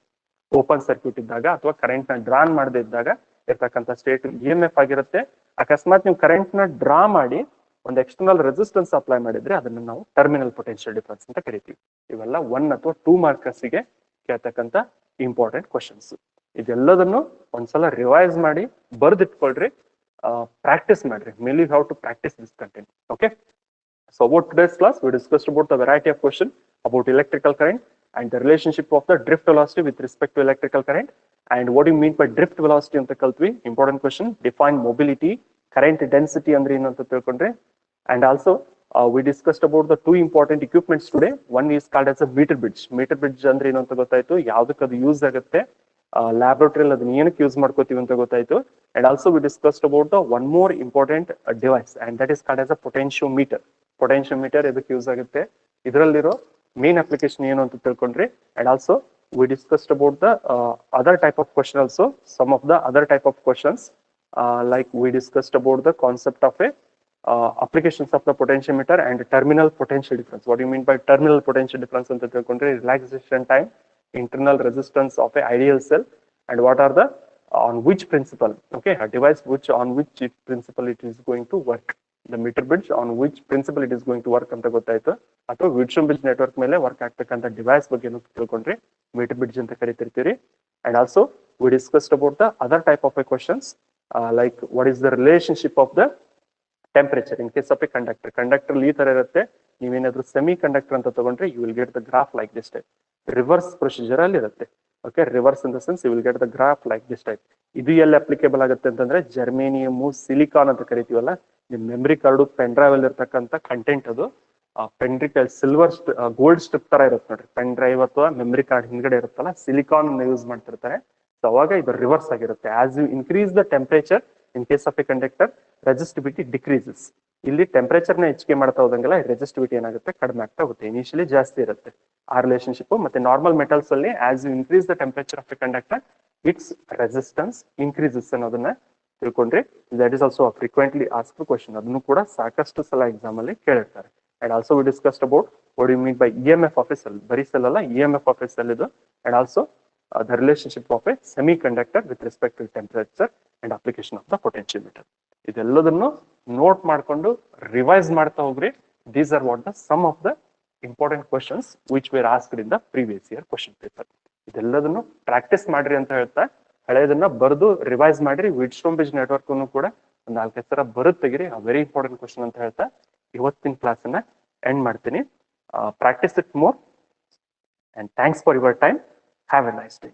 Open circuit ಇದ್ದಾಗ ಅಥವಾ ಕರೆಂಟ್ ನ ಡ್ರಾನ್ ಮಾಡದೇ ಇದ್ದಾಗ ಇರ್ತಕ್ಕಂಥ ಸ್ಟೇಟ್ EMF ಆಗಿರುತ್ತೆ. ಅಕಸ್ಮಾತ್ ನೀವು ಕರೆಂಟ್ ನ ಡ್ರಾ ಮಾಡಿ ಒಂದು ಎಕ್ಸ್ಟರ್ನಲ್ ರೆಸಿಸ್ಟೆನ್ಸ್ ಅಪ್ಲೈ ಮಾಡಿದ್ರೆ ಅದನ್ನ ನಾವು ಟರ್ಮಿನಲ್ ಪೊಟೆನ್ಶಿಯಲ್ ಡಿಫರೆನ್ಸ್ ಅಂತ ಕರಿತೀವಿ. ಇವೆಲ್ಲ 1 ಅಥವಾ 2 ಮಾರ್ಕರ್ಸ್ಗೆ ಕೇಳ್ತಕ್ಕಂಥ ಇಂಪಾರ್ಟೆಂಟ್ ಕ್ವಶನ್ಸ್. ಇದೆಲ್ಲದನ್ನು ಒಂದ್ಸಲ ರಿವೈಸ್ ಮಾಡಿ ಬರ್ದಿಟ್ಕೊಳ್ರಿ, ಪ್ರಾಕ್ಟೀಸ್ ಮಾಡ್ರಿ. ಮೇಲ್ you have to practice this content. Okay, so about today's class we discussed about the variety of question about electrical current and the relationship of the drift velocity with respect to electrical current, and what do you mean by drift velocity anta kaltvi. Important question. Define mobility, current density andre ಏನು ಅಂತ ತಿಳ್ಕೊಂಡ್ರೆ. And also we discussed about the 2 important equipments today. One is called as a meter bridge. Meter bridge ಅಂದ್ರೆ ಏನು ಅಂತ ಗೊತ್ತಾಯ್ತು, ಯಾವ್ದಕ್ಕೆ ಅದು ಯೂಸ್ ಆಗುತ್ತೆ, ಲ್ಯಾಬ್ರೇಟರಿಯಲ್ಲಿ ಅದನ್ನ ಏನಕ್ಕೆ ಯೂಸ್ ಮಾಡ್ಕೋತೀವಿ ಅಂತ ಗೊತ್ತಾಯ್ತು. And also we discussed about the one more important device, and that is called as a potentiometer. Potentiometer ಇದಕ್ಕೆ ಯೂಸ್ ಆಗುತ್ತೆ. ಇದರಲ್ಲಿರೋ ಮೇನ್ ಅಪ್ಲಿಕೇಶನ್ ಏನು ಅಂತ ತಿಳ್ಕೊಂಡ್ರಿ. And also we discussed about the other type of question also. Some of the other type of questions like we discussed about the concept of a applications of the potentiometer and terminal potential difference. What do you mean by terminal potential difference ಅಂತ ತಿಳ್ಕೊಂಡ್ರೆ relaxation time, internal resistance of a ideal cell, and what are the on which principle, okay, a device which on which principle it is going to work, the meter bridge on which principle it is going to work ಅಂತ ಗೊತ್ತಾಯ್ತು. ಅಥವಾ ವಿಡ್ಶಮ್ ಬ್ರಿಡ್ಜ್ ನೆಟ್ವರ್ಕ್ ಮೇಲೆ ವರ್ಕ್ ಆಗ್ತಕ್ಕಂಥ ಡಿವೈಸ್ ಬಗ್ಗೆ ತಿಳ್ಕೊಂಡ್ರೆ ಮೀಟರ್ ಬ್ರಿಡ್ಜ್ ಅಂತ ಕರಿತಿರ್ತೀರಿ. And also we discussed about the other type of questions, like what is the relationship of the temperature in case of a conductor. Conductor ಈ ತರ ಇರುತ್ತೆ, ನೀವೇನಾದ್ರೂ ಸೆಮಿ ಕಂಡಕ್ಟರ್ ಅಂತ ತಗೊಂಡ್ರೆ you will get the graph like this type. Reverse procedure ಅಲ್ಲಿ ಇರುತ್ತೆ. Okay, reverse in the sense you will get the graph like this type. ಇದು ಎಲ್ಲಿ ಅಪ್ಲಿಕೇಬಲ್ ಆಗುತ್ತೆ ಅಂತಂದ್ರೆ ಜರ್ಮೇನಿಯಮ್, ಸಿಲಿಕಾನ್ ಅಂತ ಕರಿತೀವಲ್ಲ, ನಿಮ್ ಮೆಮರಿ ಕಾರ್ಡು ಪೆನ್ ಡ್ರೈವ್ ಅಲ್ಲಿ ಇರ್ತಕ್ಕಂಥ ಕಂಟೆಂಟ್ ಅದು ಪೆಂಡ್ರಿಕಲ್ ಸಿಲ್ವರ್ ಗೋಲ್ಡ್ ಸ್ಟ್ರಿಪ್ ತರ ಇರುತ್ತೆ ನೋಡ್ರಿ. ಪೆನ್ ಡ್ರೈವ್ ಅಥವಾ ಮೆಮರಿ ಕಾರ್ಡ್ ಹಿಂದ್ಗಡೆ ಇರುತ್ತಲ್ಲ, ಸಿಲಿಕಾನ್ ಯೂಸ್ ಮಾಡ್ತಿರ್ತಾರೆ. ಸೊ ಅವಾಗ ಇದು ರಿವರ್ಸ್ ಆಗಿರುತ್ತೆ. As you increase the temperature in case of a conductor, resistivity decreases. ಇಲ್ಲಿ ಟೆಂಪರೇಚರ್ ನ ಹೆಚ್ಚಿಗೆ ಮಾಡ್ತಾ ಹೋದಂಗೆಲ್ಲ ರೆಸಿಸ್ಟಿವಿಟಿ ಏನಾಗುತ್ತೆ, ಕಡಿಮೆ ಆಗ್ತಾ ಹೋಗುತ್ತೆ. ಇನಿಷಿಯಲಿ ಜಾಸ್ತಿ ಇರುತ್ತೆ ಆ ರಿಲೇಶನ್ಶಿಪ್. ಮತ್ತೆ ನಾರ್ಮಲ್ ಮೆಟಲ್ಸ್ ಅಲ್ಲಿ as you increase the temperature of a conductor, its resistance increases ಅನ್ನೋದನ್ನ ತಿಳ್ಕೊಂಡ್ರಿ. That is also frequently asked question. ಅದನ್ನು ಕೂಡ ಸಾಕಷ್ಟು ಸಲ ಎಕ್ಸಾಮ್ ಅಲ್ಲಿ ಕೇಳಿರ್ತಾರೆ. And also we discussed about what do you mean by EMF of a cell. Bari cell alla EMF of a cell idu. And also the relationship of a semiconductor with respect to temperature and application of the potentiometer. ಇದೆಲ್ಲದನ್ನು ನೋಟ್ ಮಾಡ್ಕೊಂಡು ರಿವೈಸ್ ಮಾಡ್ತಾ ಹೋಗ್ರಿ. These are what the some of the important questions which were asked in the previous year question paper. ಇದೆಲ್ಲದನ್ನು ಪ್ರಾಕ್ಟೀಸ್ ಮಾಡ್ರಿ ಅಂತ ಹೇಳ್ತಾ, ಹಳೆಯದನ್ನ ಬರೆದು ರಿವೈಸ್ ಮಾಡ್ರಿ. ವಿಡ್ಸ್ಟೋನ್ ಬ್ರಿಡ್ಜ್ ನೆಟ್ವರ್ಕ್ ಕೂಡ ಒಂದು 4 ತರ ಬರುತ್ತೆ ತೆಗಿರಿ. ವೆರಿ ಇಂಪಾರ್ಟೆಂಟ್ ಕ್ವಶನ್ ಅಂತ ಹೇಳ್ತಾ ಇವತ್ತಿನ ಕ್ಲಾಸ್ ಅನ್ನ ಎಂಡ್ ಮಾಡ್ತೀನಿ. Practice it more and thanks for your time. Have A nice day.